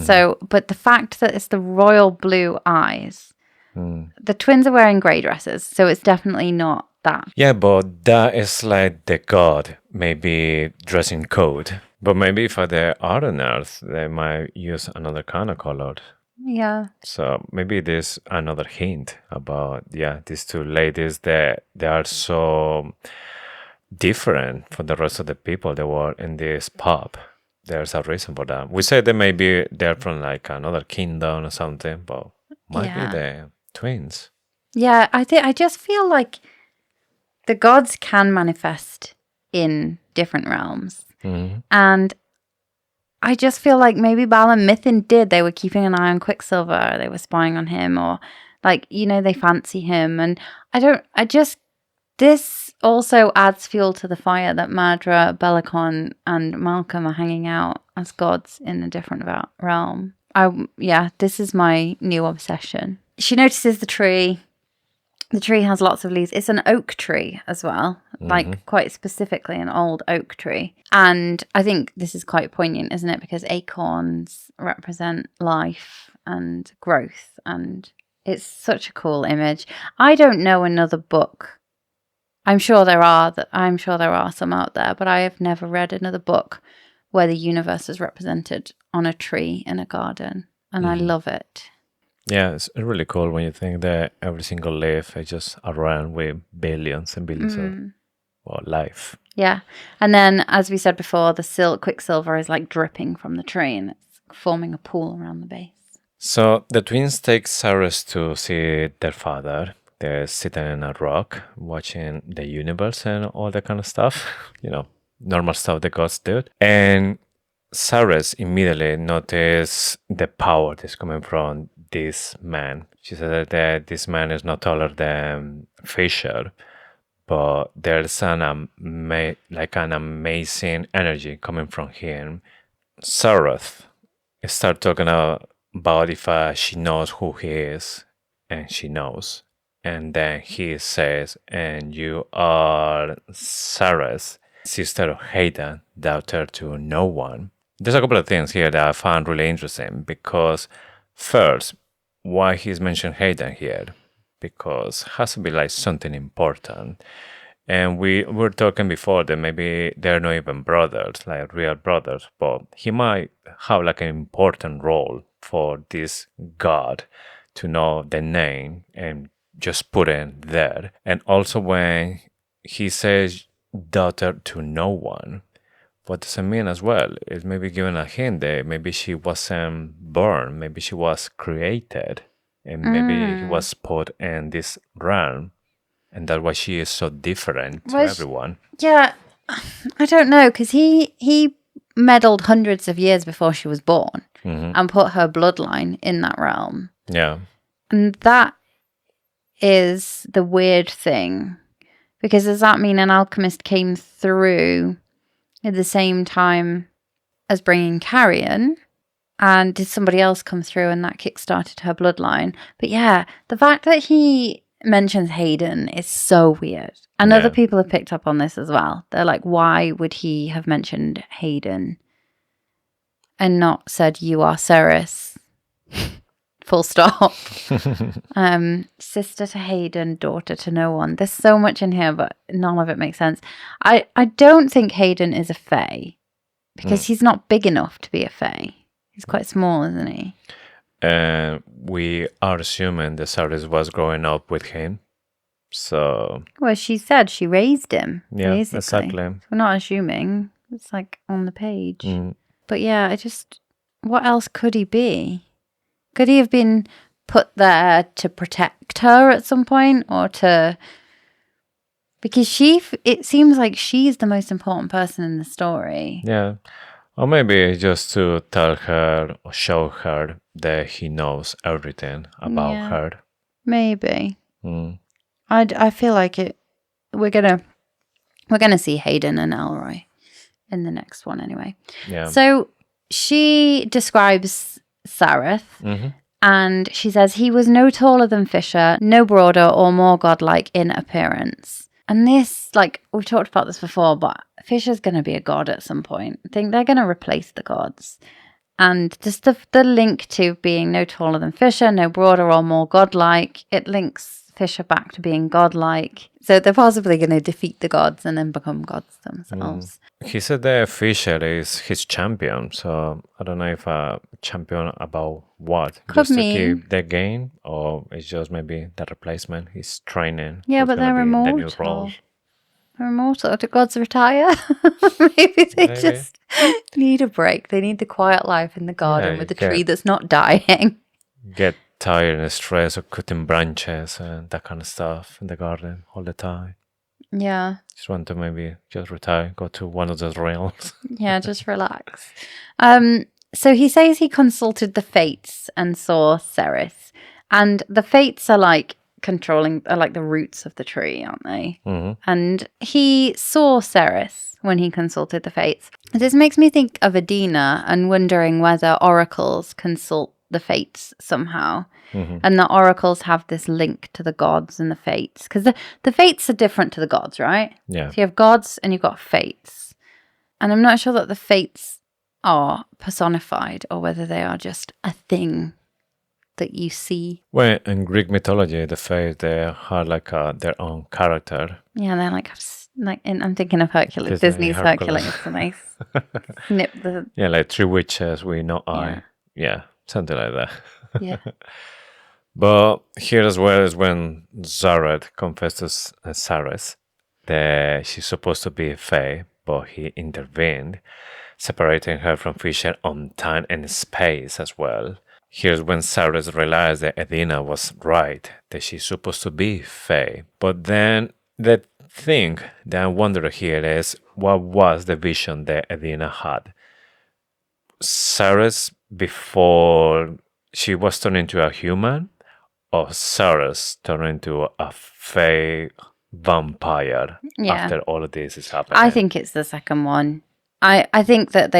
So, but the fact that it's the royal blue eyes, the twins are wearing grey dresses, so it's definitely not that. Yeah, but that is like the god, maybe dressing code. But maybe if they are on Earth, they might use another kind of color. Yeah. So maybe there's another hint about, these 2 ladies that they are so different from the rest of the people that were in this pub. There's a reason for that. We say they maybe they're from like another kingdom or something, but might be the twins. Yeah, I just feel like the gods can manifest in different realms. And I just feel like maybe Baal and Mithin did. They were keeping an eye on Quicksilver. They were spying on him, or like, they fancy him. And this also adds fuel to the fire that Madra, Belikon, and Malcolm are hanging out as gods in a different realm. This is my new obsession. She notices the tree. The tree has lots of leaves. It's an oak tree as well, like quite specifically an old oak tree. And I think this is quite poignant, isn't it? Because acorns represent life and growth, and it's such a cool image. I don't know another book. I'm sure there are some out there, but I have never read another book where the universe is represented on a tree in a garden, and I love it. Yeah, it's really cool when you think that every single leaf is just around with billions and billions of life. Yeah, and then as we said before, the Quicksilver is like dripping from the tree, and it's forming a pool around the base. So the twins take Cyrus to see their father. They're sitting in a rock, watching the universe and all that kind of stuff. Normal stuff the gods do. And Cyrus immediately noticed the power that's coming from this man. She said that this man is not taller than Fisher, but there's like an amazing energy coming from him. Sarah start talking about if she knows who he is, and she knows. And then he says, and you are Sarah's sister of Hayden, daughter to no one. There's a couple of things here that I found really interesting because first, why he's mentioned Hayden here? Because it has to be like something important. And we were talking before that maybe they're not even brothers, like real brothers, but he might have like an important role for this god to know the name and just put it there. And also when he says daughter to no one, what does it mean as well? It's maybe giving a hint that maybe she wasn't born, maybe she was created, and maybe he was put in this realm, and that's why she is so different to everyone. Yeah, I don't know, because he meddled hundreds of years before she was born and put her bloodline in that realm. Yeah. And that is the weird thing, because does that mean an alchemist came through at the same time as bringing Carrion? And did somebody else come through and that kickstarted her bloodline? But yeah, the fact that he mentions Hayden is so weird. And other people have picked up on this as well. They're like, why would he have mentioned Hayden and not said, you are Ceres? Full stop. Sister to Hayden, daughter to no one. There's so much in here, but none of it makes sense. I don't think Hayden is a fae because he's not big enough to be a fae. He's quite small, isn't he? We are assuming that Cyrus was growing up with him. So. Well, she said she raised him. Yeah, basically. exactly. So we're not assuming. It's like on the page. But yeah, what else could he be? Could he have been put there to protect her at some point, or to? Because it seems like she's the most important person in the story. Yeah. Or maybe just to tell her or show her that he knows everything about her. Maybe. I feel like it. We're gonna see Hayden and Elroy in the next one anyway. Yeah. So she describes Sareth, and she says he was no taller than Fisher, no broader or more godlike in appearance. And this, like, we've talked about this before, but Fisher's going to be a god at some point. I think they're going to replace the gods. And just the link to being no taller than Fisher, no broader or more godlike, it links Fisher back to being godlike. So they're possibly going to defeat the gods and then become gods themselves. He said that Fisher is his champion, so I don't know if a champion about what? Could just mean. to keep the game, or it's just maybe the replacement. He's training. Yeah, but they're immortal. They're immortal. Do gods retire? Maybe they just need a break. They need the quiet life in the garden with a tree that's not dying. Get tired and stressed of cutting branches and that kind of stuff in the garden all the time. Yeah. Just want to maybe just retire, go to one of those realms. Yeah, just relax. So he says he consulted the fates and saw Ceres. And the fates are like the roots of the tree, aren't they? And he saw Ceres when he consulted the fates. This makes me think of Adina and wondering whether oracles consult the fates somehow. And the oracles have this link to the gods and the fates, because the fates are different to the gods, right? Yeah. So you have gods and you've got fates, and I'm not sure that the fates are personified or whether they are just a thing that you see. Well, in Greek mythology, the fates, they are like their own character. Yeah, they're like I'm thinking of Hercules. Disney's Hercules. It's a nice snip the. Yeah, like three witches with no eye. Yeah, something like that. Yeah. But here as well is when Zared confesses Saris that she's supposed to be a fae, but he intervened, separating her from Fisher on time and space as well. Here's when Saris realized that Edina was right, that she's supposed to be fae. But then the thing that I wonder here is, what was the vision that Edina had? Sarah's before she was turned into a human, or Sarah's turned into a fey vampire Yeah. after all of this is happening? I think it's the second one. I think that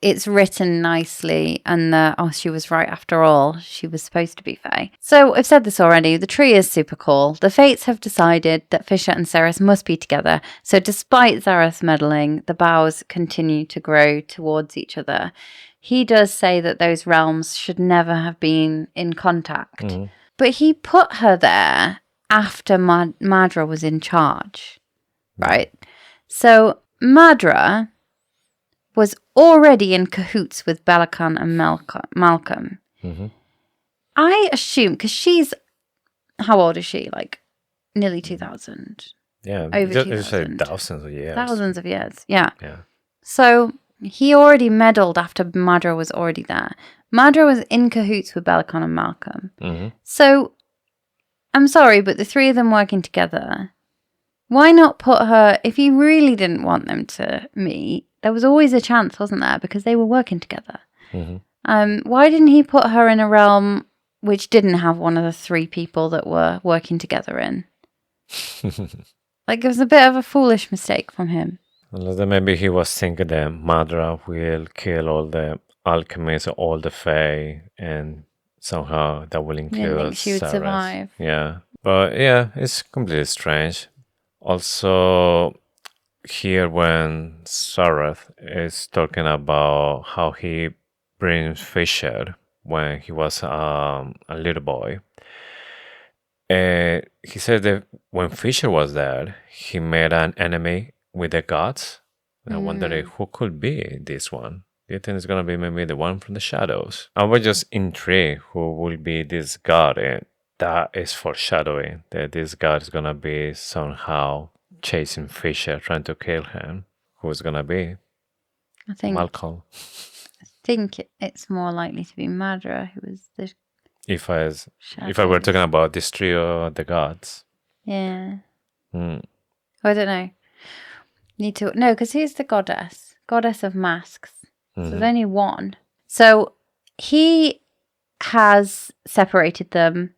it's written nicely and that, she was right after all. She was supposed to be Fae. So I've said this already. The tree is super cool. The Fates have decided that Fisher and Ceres must be together. So despite Zareth meddling, the boughs continue to grow towards each other. He does say that those realms should never have been in contact. But he put her there after Madra was in charge, right? So Madra was already in cahoots with Belikon and Malcolm. I assume, because she's, how old is she? Like nearly 2,000. Yeah, Over just 2,000. thousands of years. Thousands of years, yeah. Yeah. So he already meddled after Madra was already there. Madra was in cahoots with Belikon and Malcolm. So I'm sorry, but the three of them working together, why not put her, if he really didn't want them to meet, there was always a chance, wasn't there? Because they were working together. Why didn't he put her in a realm which didn't have one of the three people that were working together in? Like, it was a bit of a foolish mistake from him. Well, then maybe he was thinking that Madra will kill all the alchemists, all the Fae, and somehow that will include Didn't think she would Sarah. survive. Yeah, but yeah, it's completely strange. Also, here when Sareth is talking about how he brings Fisher when he was a little boy, he said that when Fisher was there, he made an enemy with the gods. And I wonder who could be this one. Do you think it's gonna be maybe the one from the shadows? I was just intrigued who will be this god, and that is foreshadowing that this god is gonna be somehow chasing Fisher, trying to kill him. Who's gonna be? I think Malcolm. it's more likely to be Madra, who was the If I shadow. were talking about this trio of the gods. Yeah. Hmm. I don't know. No, because who's the goddess? Goddess of masks. So there's only one. So he has separated them,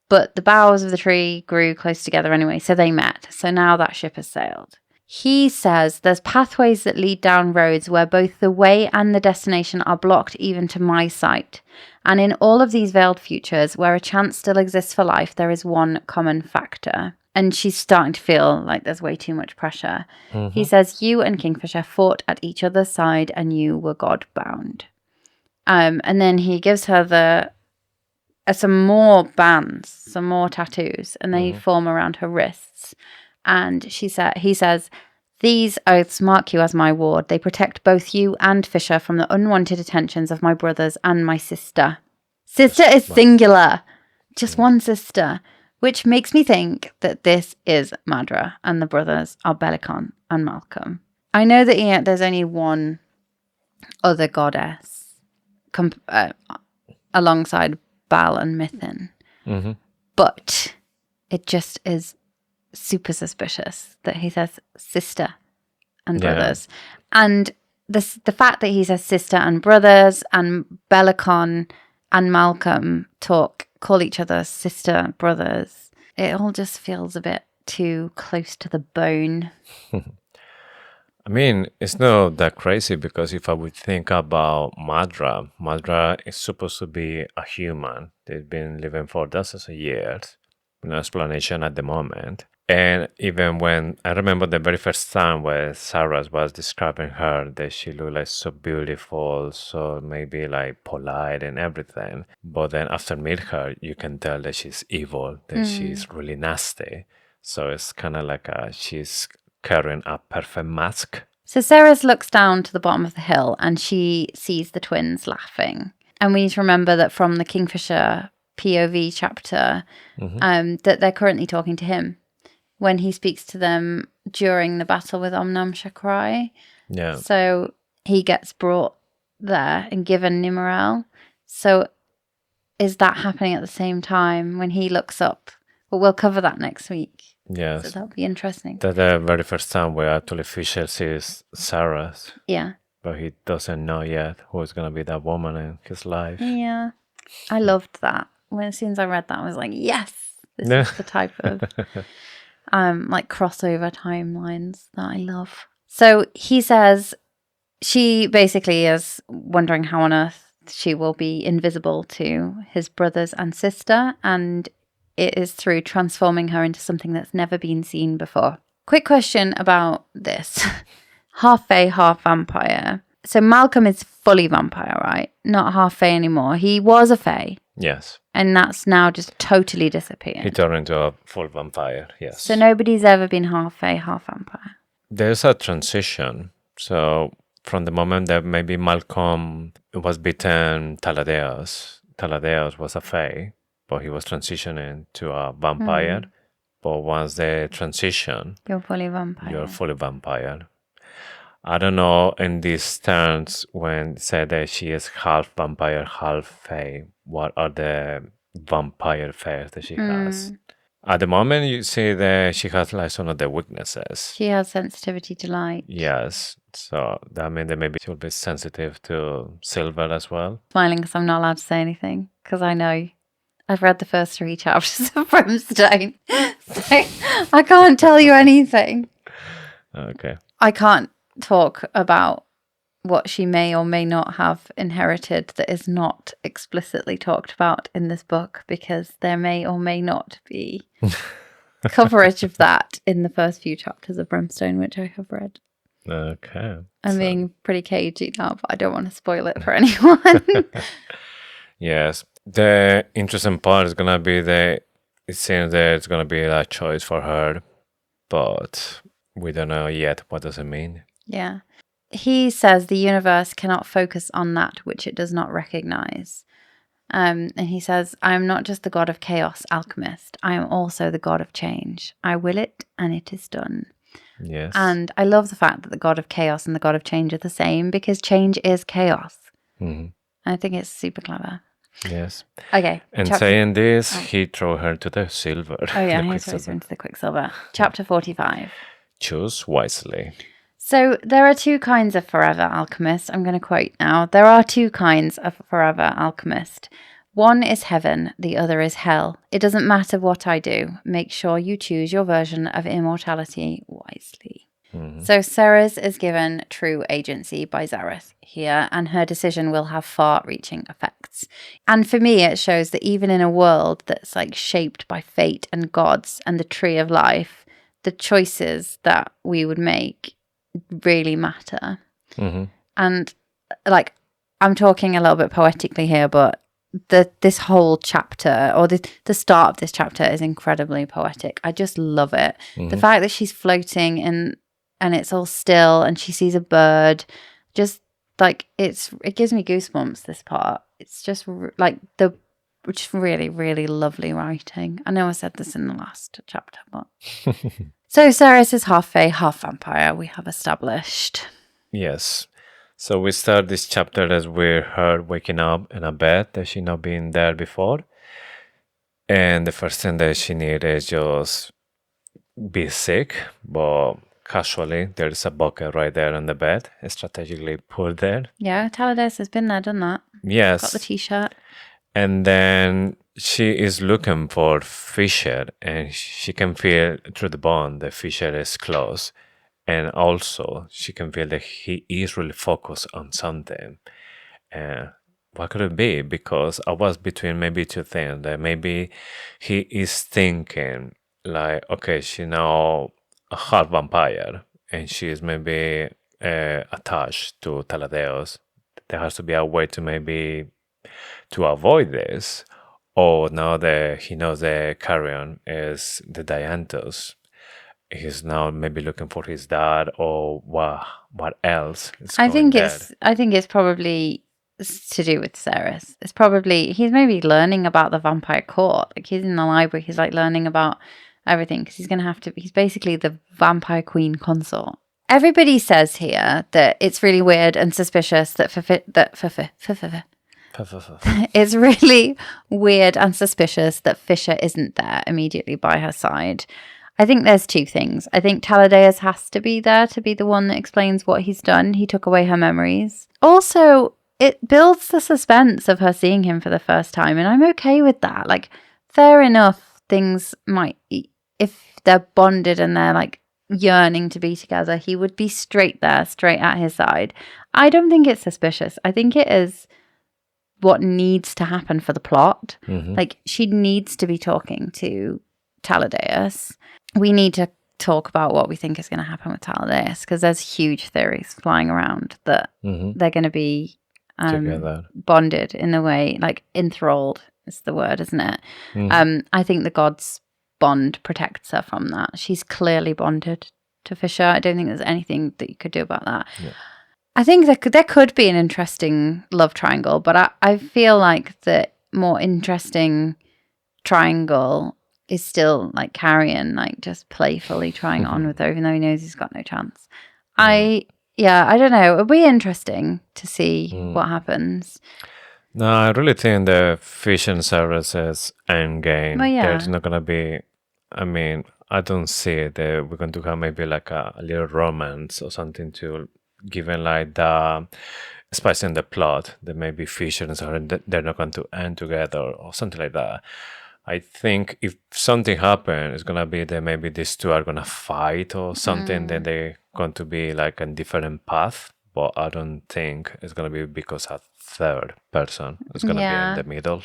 but the boughs of the tree grew close together anyway, so they met. So now that ship has sailed. He says there's pathways that lead down roads where both the way and the destination are blocked even to my sight. And in all of these veiled futures where a chance still exists for life, there is one common factor. And she's starting to feel like there's way too much pressure. He says, you and Kingfisher fought at each other's side and you were God-bound. And then he gives her some more bands, some more tattoos, and they form around her wrists. And he says, these oaths mark you as my ward. They protect both you and Fisher from the unwanted attentions of my brothers and my sister. Sister is singular. Just one sister. Which makes me think that this is Madra and the brothers are Belikon and Malcolm. I know that there's only one other goddess alongside Baal and Mithin. But it just is super suspicious that he says sister and brothers. And the fact that he says sister and brothers and Belikon and Malcolm call each other sister, brothers, it all just feels a bit too close to the bone. I mean, it's not that crazy because if I would think about Madra is supposed to be a human. They've been living for dozens of years. No explanation at the moment. And even when I remember the very first time where Sarah was describing her, that she looked like so beautiful, so maybe like polite and everything. But then after meet her, you can tell that she's evil, that she's really nasty. So it's kind of like she's carrying a perfect mask. So Ceres looks down to the bottom of the hill and she sees the twins laughing. And we need to remember that from the Kingfisher POV chapter, that they're currently talking to him when he speaks to them during the battle with Omnam Shakrai. Yeah. So he gets brought there and given Nimmerel. So is that happening at the same time when he looks up? But we'll cover that next week. Yes. So that'll be interesting. That's the very first time where actually Fisher sees Sarah. Yeah. but he doesn't know yet who's gonna be that woman in his life. Yeah. I loved that. As soon as I read that, I was like, yes, this Yeah. is the type of like crossover timelines that I love. So he says she basically is wondering how on earth she will be invisible to his brothers and sister, and it is through transforming her into something that's never been seen before. Quick question about this. Half fae, half vampire. So Malcolm is fully vampire, right? Not half fae anymore. He was a fae, Yes. and that's now just totally He disappeared. turned into a full vampire, yes. So nobody's ever been half fae, half vampire. There's a transition. So from the moment that maybe Malcolm was bitten Taladeus was a fae, but he was transitioning to a vampire. But once they transition, You're fully vampire. you're fully vampire. I don't know in these terms when said that she is half vampire, half fae. What are the vampire fairs that she has? At the moment, you see that she has like some of the weaknesses. She has sensitivity to light. Yes, so that means that maybe she'll be sensitive to silver as well. Smiling because I'm not allowed to say anything because I know I've read the first 3 chapters of Brimstone. So I can't tell you anything. Okay. I can't talk about what she may or may not have inherited that is not explicitly talked about in this book, because there may or may not be coverage of that in the first few chapters of Brimstone, which I have read. Okay. I'm being pretty cagey now, but I don't want to spoil it for anyone. Yes. The interesting part is gonna be that it seems that it's gonna be a choice for her, but we don't know yet what does it mean. Yeah. He says the universe cannot focus on that which it does not recognize. And he says, I am not just the god of chaos, alchemist. I am also the god of change. I will it, and it is done. Yes. And I love the fact that the god of chaos and the god of change are the same, because change is chaos. Mm-hmm. I think it's super clever. Yes. Okay. And saying this, he threw her to the silver. Oh, yeah, the he throws her into the Quicksilver. Chapter 45. Choose wisely. So there are 2 kinds of forever alchemist. I'm going to quote now. There are 2 kinds of forever alchemist. One is heaven, the other is hell. It doesn't matter what I do. Make sure you choose your version of immortality wisely. Mm-hmm. So Ceres is given true agency by Zareth here, and her decision will have far-reaching effects. And for me, it shows that even in a world that's like shaped by fate and gods and the tree of life, the choices that we would make really matter. Mm-hmm. And like, I'm talking a little bit poetically here, but this whole chapter, or the start of this chapter, is incredibly poetic. I just love it. Mm-hmm. The fact that she's floating and it's all still, and she sees a bird, just like it gives me goosebumps. This part, it's just just really, really lovely writing. I know I said this in the last chapter, but so Ceres is half fae, half vampire. We have established. Yes. So we start this chapter as we're her waking up in a bed that she not been there before. And the first thing that she need is just be sick, but casually there's a bucket right there on the bed, strategically put there. Yeah, Taladeus has been there, done that. Yes. Got the t-shirt. And then she is looking for Fisher, and she can feel through the bond that Fisher is close. And also, she can feel that he is really focused on something. What could it be? Because I was between maybe 2 things. That maybe he is thinking, like, okay, she now a half vampire, and she is maybe attached to Taladeus. There has to be a way to maybe to avoid this. Or now that he knows that Carrion is the Dianthus, he's now maybe looking for his dad, or what else is I think going it's probably to do with Ceres. It's probably he's maybe learning about the vampire court. Like, he's in the library, he's like learning about everything, because he's gonna have to. He's basically the vampire queen consort. Everybody says here that it's really weird and suspicious that it's really weird and suspicious that Fisher isn't there immediately by her side. I think there's two things. I think Taladeus has to be there to be the one that explains what he's done. He took away her memories. Also, it builds the suspense of her seeing him for the first time, and I'm okay with that. Like, fair enough, things might, if they're bonded and they're like yearning to be together, he would be straight there, straight at his side. I don't think it's suspicious. I think it is what needs to happen for the plot. Like, she needs to be talking to Taladeus. We need to talk about what we think is going to happen with Taladeus, because there's huge theories flying around that they're going to be bonded in a way, like enthralled is the word, isn't it? I think the god's bond protects her from that. She's clearly bonded to Fisher. I don't think there's anything that you could do about that. Yeah. I think there could be an interesting love triangle, but I feel like the more interesting triangle is still like Carrion, like just playfully trying on with her, even though he knows he's got no chance. I don't know. It'll be interesting to see what happens. No, I really think the Fish and Services endgame, there's not going to be, I mean, I don't see it. We're going to have maybe like a little romance or something to given like the spice in the plot that maybe Fish and Services, they're not going to end together or something like that. I think if something happens, it's gonna be that maybe these two are gonna fight or something. Then they're going to be like a different path. But I don't think it's gonna be because a third person is gonna be in the middle.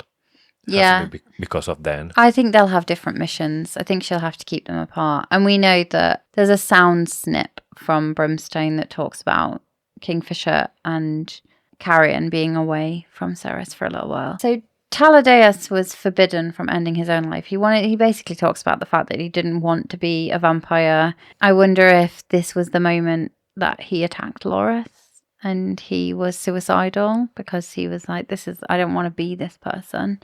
It has to be because of them. I think they'll have different missions. I think she'll have to keep them apart. And we know that there's a sound snip from Brimstone that talks about Kingfisher and Carrion being away from Ceres for a little while. So Taladeus was forbidden from ending his own life. He basically talks about the fact that he didn't want to be a vampire. I wonder if this was the moment that he attacked Loris and he was suicidal because he was like, I don't want to be this person.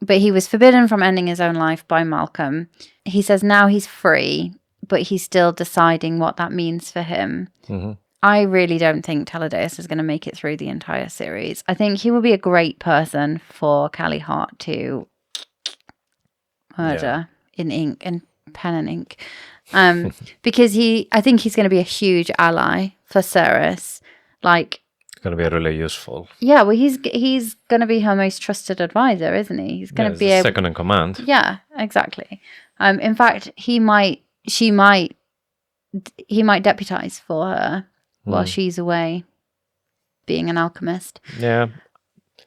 But he was forbidden from ending his own life by Malcolm. He says now he's free, but he's still deciding what that means for him. I really don't think Taladeus is going to make it through the entire series. I think he will be a great person for Callie Hart to murder in pen and ink. Because I think he's going to be a huge ally for Ceres. Like, it's going to be really useful. Yeah, well, he's going to be her most trusted advisor, isn't he? He's going to be second in command. Yeah, exactly. In fact, he might deputize for her while she's away being an alchemist. Yeah.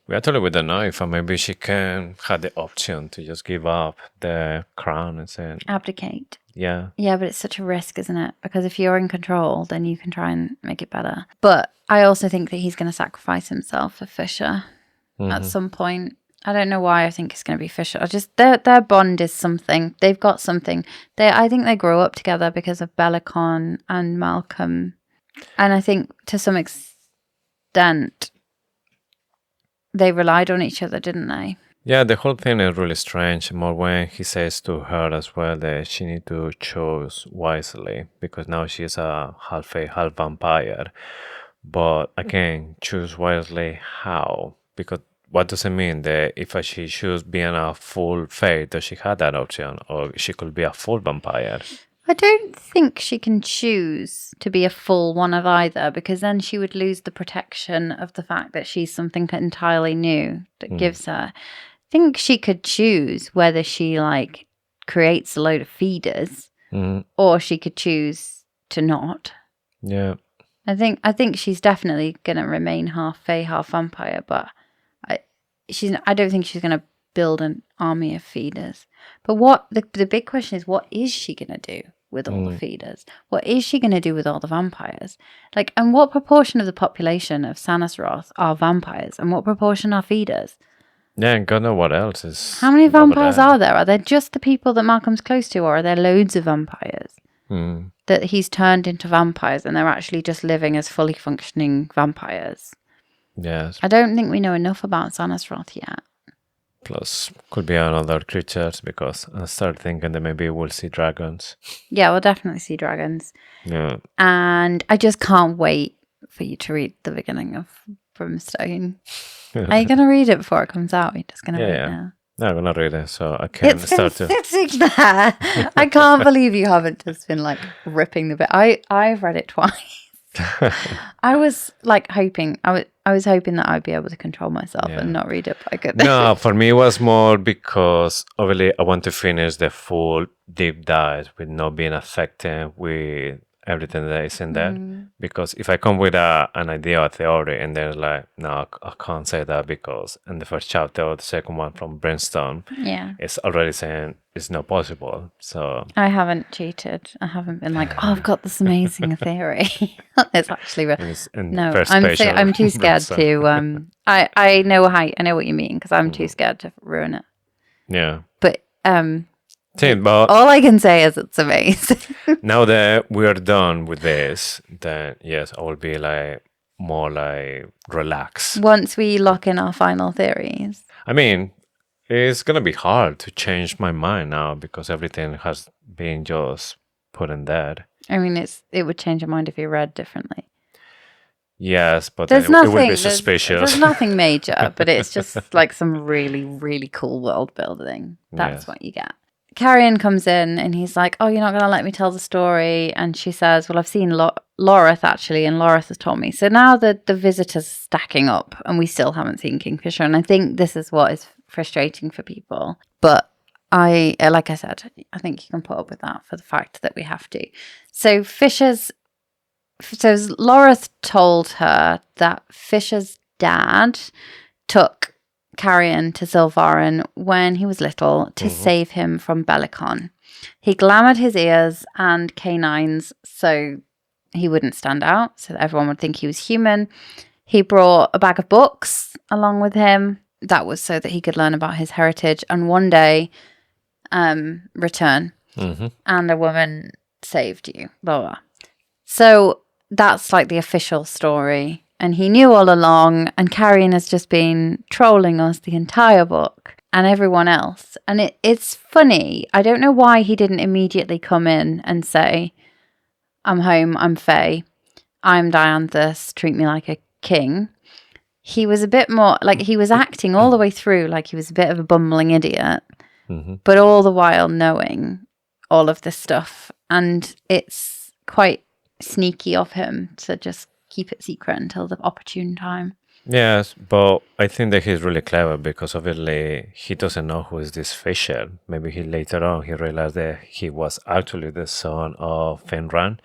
We actually we don't know if maybe she can have the option to just give up the crown and say abdicate. Yeah. Yeah, but it's such a risk, isn't it? Because if you're in control, then you can try and make it better. But I also think that he's going to sacrifice himself for Fisher at some point. I don't know why I think it's going to be Fisher. Their bond is something. They've got something. I think they grew up together because of Belikon and Malcolm. And I think to some extent they relied on each other, didn't they? Yeah, the whole thing is really strange. More when he says to her as well that she need to choose wisely because now she's a half fae, half vampire. But again, choose wisely how? Because what does it mean that if she choose being a full fae, does she have that option, or she could be a full vampire? I don't think she can choose to be a full one of either, because then she would lose the protection of the fact that she's something entirely new that gives her. I think she could choose whether she creates a load of feeders or she could choose to not. Yeah. I think she's definitely going to remain half fae, half vampire, but I don't think she's going to build an army of feeders. But what the big question is, what is she going to do with all the feeders? What is she going to do with all the vampires? And what proportion of the population of Sanisroth are vampires, and what proportion are feeders? Yeah, and God knows what else is. How many vampires are there? Are there just the people that Malcolm's close to, or are there loads of vampires that he's turned into vampires and they're actually just living as fully functioning vampires? Yes. I don't think we know enough about Sanisroth yet. Plus, could be another creatures, because I start thinking that maybe we'll see dragons. Yeah, we'll definitely see dragons. Yeah. And I just can't wait for you to read the beginning of Brimstone. Are you going to read it before it comes out? You're just going to read it now? No, I'm gonna read it, so I can It's been start to. sitting there. I can't believe you haven't just been like ripping the bit. I've read it twice. I was like hoping I was hoping that I'd be able to control myself Yeah. and not read it, but I couldn't. No, for me it was more because obviously I want to finish the full deep dive with not being affected with everything that is in there. Because if I come with an idea or theory and they're like, no, I can't say that because in the first chapter or the second one from BRIMSTONE, Yeah. it's already saying it's not possible. So I haven't cheated. I haven't been like, oh, I've got this amazing theory. It's actually it's in the no. first I'm page of I'm too scared BRIMSTONE. to. I know what you mean because I'm too scared to ruin it. Yeah. But But all I can say is it's amazing. now that we are done with this, then yes, I will be like more like relaxed. Once we lock in our final theories. I mean, it's gonna be hard to change my mind now because everything has been just put in there. I mean, it would change your mind if you read differently. Yes, but There's then nothing. it will be there's suspicious. nothing major, but it's just like some really, really cool world building. That's Yes. what you get. Carrion comes in and he's like, "Oh, you're not going to let me tell the story." And she says, "Well, I've seen Loreth actually, and Loreth has told me." So now the visitors stacking up, and we still haven't seen Kingfisher. And I think this is what is frustrating for people. But like I said, I think you can put up with that for the fact that we have to. So Loreth told her that Fisher's dad took Carrion to Sylvarin when he was little to save him from Belikon. He glamoured his ears and canines so he wouldn't stand out, so that everyone would think he was human. He brought a bag of books along with him. That was so that he could learn about his heritage and one day return. And a woman saved you. Blah, blah. So that's like the official story. And he knew all along, and Carrion has just been trolling us the entire book and everyone else. And it's funny. I don't know why he didn't immediately come in and say, "I'm home, I'm Faye, I'm Dianthus, treat me like a king." He was a bit more, like he was acting all the way through like he was a bit of a bumbling idiot, but all the while knowing all of this stuff. And it's quite sneaky of him to just keep it secret until the opportune time. Yes, but I think that he's really clever because obviously he doesn't know who is this Fisher. Maybe later on he realized that he was actually the son of Finran.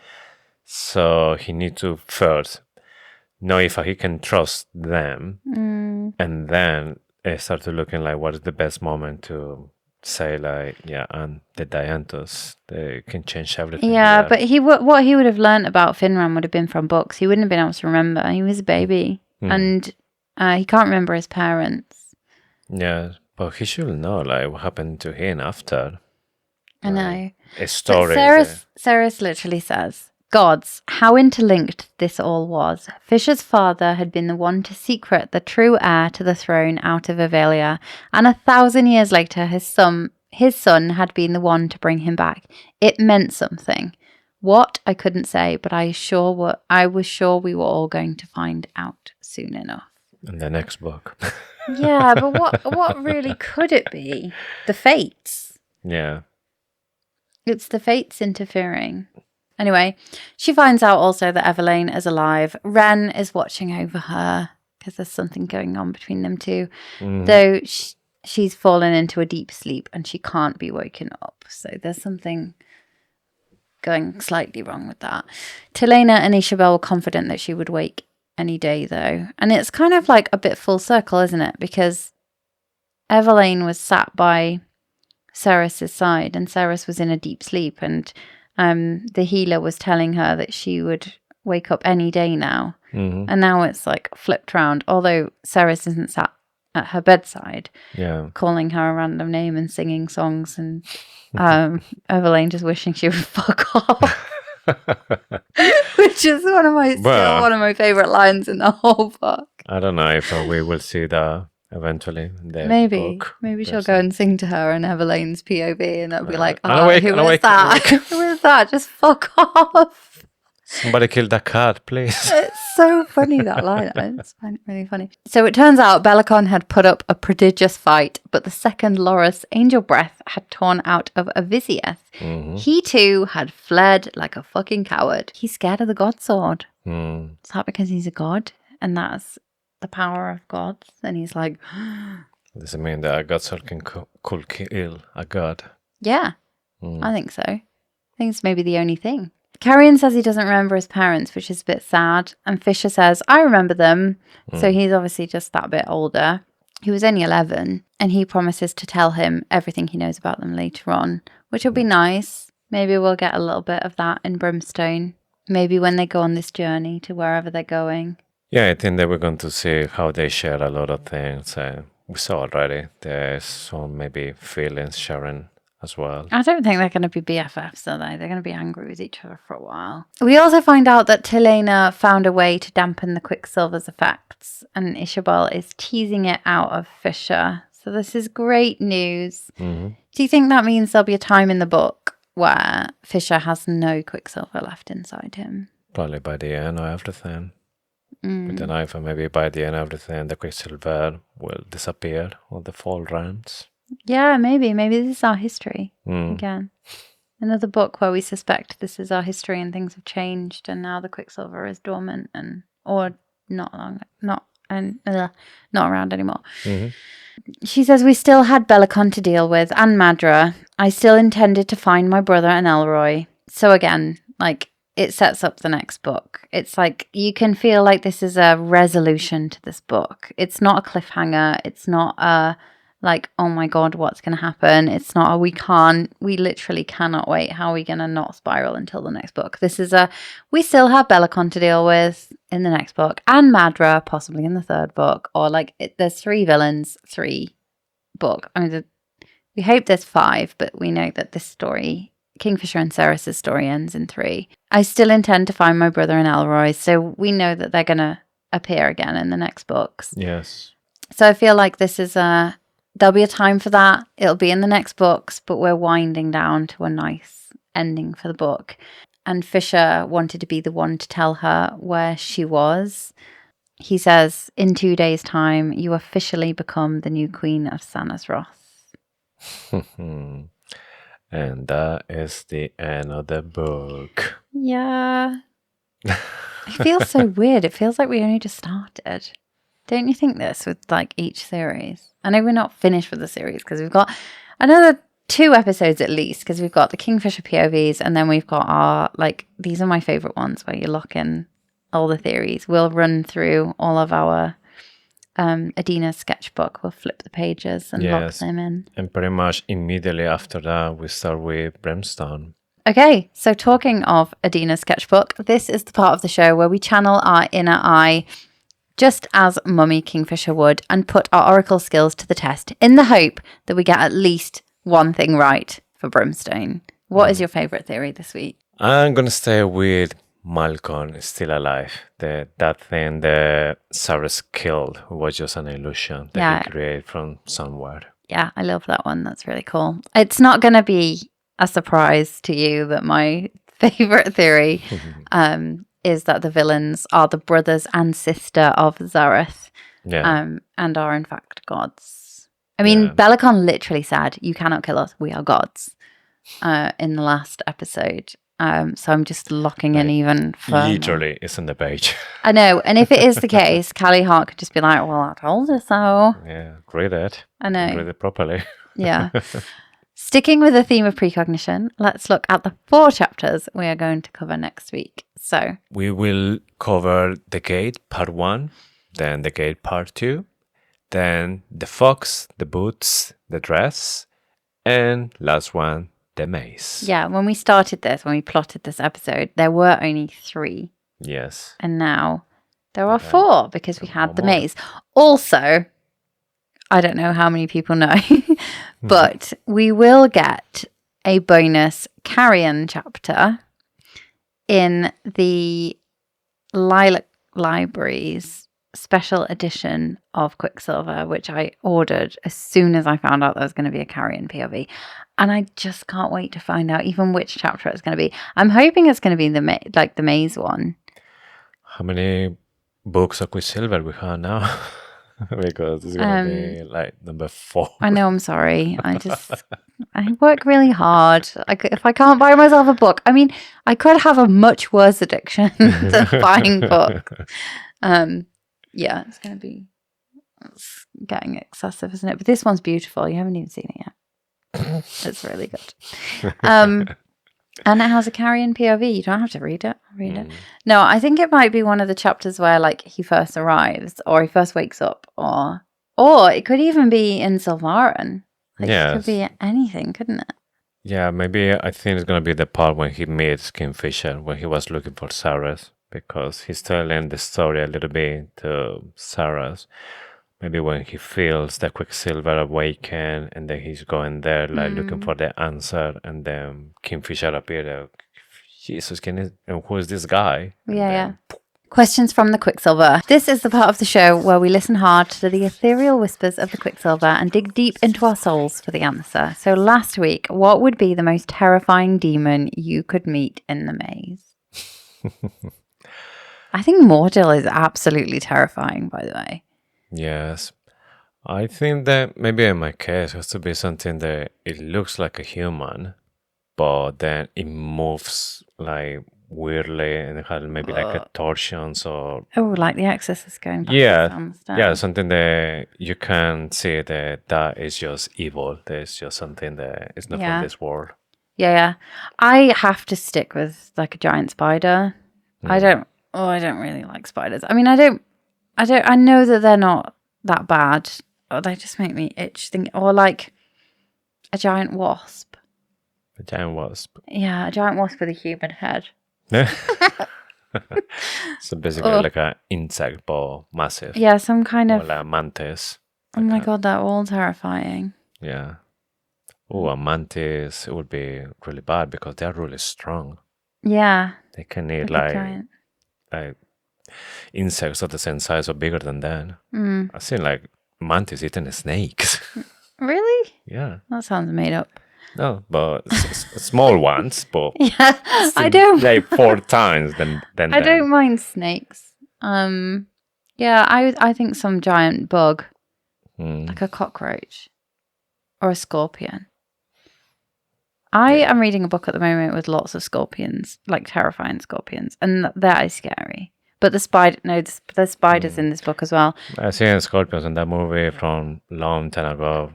So he needs to first know if he can trust them and then start to looking like what is the best moment to say like, yeah, and the Dianthus, they can change everything. Yeah, but what he would have learned about Finran would have been from books. He wouldn't have been able to remember. He was a baby, and he can't remember his parents. Yeah, but he should know like what happened to him after. I know. A story. Ceres literally says, "Gods, how interlinked this all was. Fisher's father had been the one to secret the true heir to the throne out of Avelia, and 1,000 years later his son had been the one to bring him back. It meant something. What, I couldn't say, but I was sure we were all going to find out soon enough." In the next book. Yeah, but what really could it be? The fates. Yeah. It's the fates interfering. Anyway, she finds out also that Evelyn is alive. Ren is watching over her because there's something going on between them two. Though she's fallen into a deep sleep and she can't be woken up. So there's something going slightly wrong with that. Tilena and Isabel were confident that she would wake any day though. And it's kind of like a bit full circle, isn't it? Because Evelyn was sat by Ceres's side and Ceres was in a deep sleep, and the healer was telling her that she would wake up any day now. And now it's like flipped round, although Ceres isn't sat at her bedside calling her a random name and singing songs, and Evelyn just wishing she would fuck off. Which is one of my favorite lines in the whole book. I don't know if we will see that eventually in the Maybe book. she'll go and sing to her in Evelyn's POV, and it'll be like, I'll wake, who I'll was wake, that? Who was that? Just fuck off. Somebody killed that cat, please. It's so funny, that line. It's really funny. So it turns out Belikon had put up a prodigious fight, but the second Loras Angel Breath had torn out of Avicius. He too had fled like a fucking coward. He's scared of the god sword. Is that because he's a god? And that's the power of gods? And he's like... Does it mean that a god sword could kill a god? Yeah, I think so. I think it's maybe the only thing. Carrion says he doesn't remember his parents, which is a bit sad. And Fisher says, I remember them. So he's obviously just that bit older. He was only 11. And he promises to tell him everything he knows about them later on, which will be nice. Maybe we'll get a little bit of that in Brimstone. Maybe when they go on this journey to wherever they're going. Yeah, I think that we're going to see how they share a lot of things. We saw already. There's some maybe feelings sharing as well. I don't think they're going to be BFFs, are they? They're going to be angry with each other for a while. We also find out that Tilena found a way to dampen the Quicksilver's effects, and Ishabel is teasing it out of Fisher. So this is great news. Do you think that means there'll be a time in the book where Fisher has no Quicksilver left inside him? Probably by the end of everything. With the knife, and maybe by the end of everything, the Quicksilver will disappear on the fall rounds. Yeah, maybe. Maybe this is our history again. Another book where we suspect this is our history and things have changed, and now the Quicksilver is dormant or not around anymore. She says, we still had Belikon to deal with and Madra. I still intended to find my brother and Elroy. So again, like, it sets up the next book. It's like you can feel like this is a resolution to this book. It's not a cliffhanger. It's not a like, oh my God, what's going to happen? It's not a we literally cannot wait. How are we going to not spiral until the next book? This is we still have Belikon to deal with in the next book and Madra possibly in the third book, or like there's 3 villains, 3 book. I mean, we hope there's 5, but we know that this story, Kingfisher and Ceres' story, ends in 3. I still intend to find my brother and Elroy, so we know that they're going to appear again in the next books. Yes. So I feel like this is there'll be a time for that. It'll be in the next books, but we're winding down to a nice ending for the book. And Fisher wanted to be the one to tell her where she was. He says, in 2 days' time, you officially become the new queen of Sanasroth. And that is the end of the book. Yeah. It feels so weird. It feels like we only just started. Don't you think this with like each series? I know we're not finished with the series because we've got another 2 episodes at least, because we've got the Kingfisher POVs and then we've got our, like, these are my favourite ones where you lock in all the theories. We'll run through all of our Adina's sketchbook. We'll flip the pages and lock them in. And pretty much immediately after that, we start with Brimstone. Okay, so talking of Adina's sketchbook, this is the part of the show where we channel our inner eye just as Mummy Kingfisher would, and put our oracle skills to the test in the hope that we get at least one thing right for Brimstone. What is your favourite theory this week? I'm going to stay with Malcolm is still alive. That thing that Cyrus killed was just an illusion that he created from somewhere. Yeah, I love that one. That's really cool. It's not going to be a surprise to you that my favourite theory is that the villains are the brothers and sister of Zareth, and are in fact gods. I mean, Belikon literally said, you cannot kill us, we are gods, in the last episode. So I'm just locking in even further. Literally, it's on the page. I know, and if it is the case, Callie Hart could just be like, well, I told you so. Yeah, read it. I know. Read it properly. Yeah. Sticking with the theme of precognition, let's look at the 4 chapters we are going to cover next week. So we will cover the gate part 1, then the gate part 2, then the fox, the boots, the dress, and last one, the maze. Yeah, when we started this, when we plotted this episode, there were only 3. Yes. And now there are 4 because we had the maze. Also, I don't know how many people know, but we will get a bonus Carrion chapter in the Lilac Libraries special edition of Quicksilver, which I ordered as soon as I found out there was going to be a Carrion POV. And I just can't wait to find out even which chapter it's going to be. I'm hoping it's going to be the maze one. How many books of Quicksilver we have now? Because it's going to be like number 4. I know, I'm sorry. I work really hard. If I can't buy myself a book, I mean, I could have a much worse addiction to buying books. Yeah, it's getting excessive, isn't it? But this one's beautiful. You haven't even seen it yet. It's really good. And it has a Carrion POV. You don't have to read it. It. No, I think it might be one of the chapters where like he first arrives or he first wakes up, or it could even be in Silvarin. Like, it could be anything, couldn't it? Yeah, maybe I think it's going to be the part when he meets Kingfisher, when he was looking for Saras, because he's telling the story a little bit to Saras. Maybe when he feels the Quicksilver awaken, and then he's going there, like looking for the answer, and then Kingfisher appears. Jesus, who is this guy? Yeah. Questions from the Quicksilver. This is the part of the show where we listen hard to the ethereal whispers of the Quicksilver and dig deep into our souls for the answer. So last week, what would be the most terrifying demon you could meet in the maze? I think Mordil is absolutely terrifying, by the way. Yes. I think that maybe in my case it has to be something that it looks like a human, but then it moves like weirdly and it has maybe like contortions or like the Exorcist going back. Yeah, something that you can see that is just evil. There's just something that is not from this world. Yeah. I have to stick with like a giant spider. I don't really like spiders. I mean, I know that they're not that bad. Or they just make me itch. Or like a giant wasp. A giant wasp. Yeah, a giant wasp with a human head. So basically like an insect, but massive. Yeah, some kind of... like a mantis. Oh my god, they're all terrifying. Yeah. Oh, a mantis, it would be really bad because they're really strong. Yeah. They can eat like insects of the same size or bigger than that. I've seen like mantis eating snakes. Really? Yeah. That sounds made up. No, but small ones, but yeah, I don't like 4 times than I don't mind snakes. Yeah, I think some giant bug, like a cockroach or a scorpion. I am reading a book at the moment with lots of scorpions, like terrifying scorpions, and that is scary. But there's spiders in this book as well. I've seen scorpions in that movie from long time ago.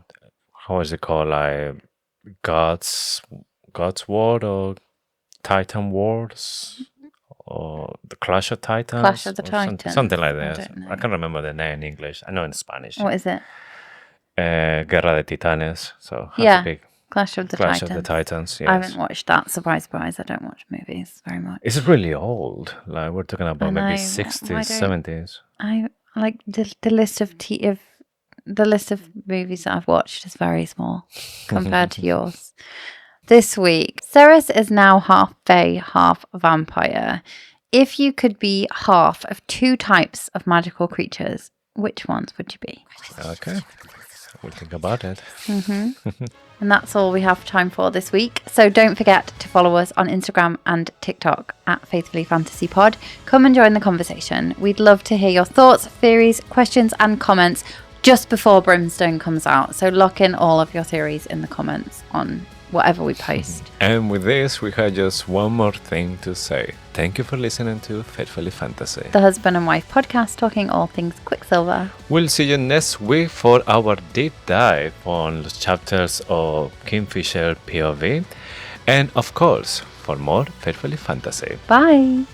How is it called? Like God's Ward or Titan Wars or the Clash of Titans? Clash of the Titans. Something like that. I can't remember the name in English. I know in Spanish. What is it? Guerra de Titanes. So Clash of the Titans. Yes. I haven't watched that. Surprise. I don't watch movies very much. It's really old. Like we're talking about maybe 60s, 70s. I like the list of the list of movies that I've watched is very small compared to yours. This week, Ceres is now half fae, half vampire. If you could be half of 2 types of magical creatures, which ones would you be? Okay. We'll think about it. And that's all we have time for this week. So don't forget to follow us on Instagram and TikTok at Faithfully Fantasy Pod. Come and join the conversation. We'd love to hear your thoughts, theories, questions and comments just before Brimstone comes out. So lock in all of your theories in the comments on whatever we post. And with this, we have just one more thing to say. Thank you for listening to Faithfully Fantasy, the husband and wife podcast talking all things Quicksilver. We'll see you next week for our deep dive on the chapters of Kingfisher POV. And of course, for more Faithfully Fantasy. Bye.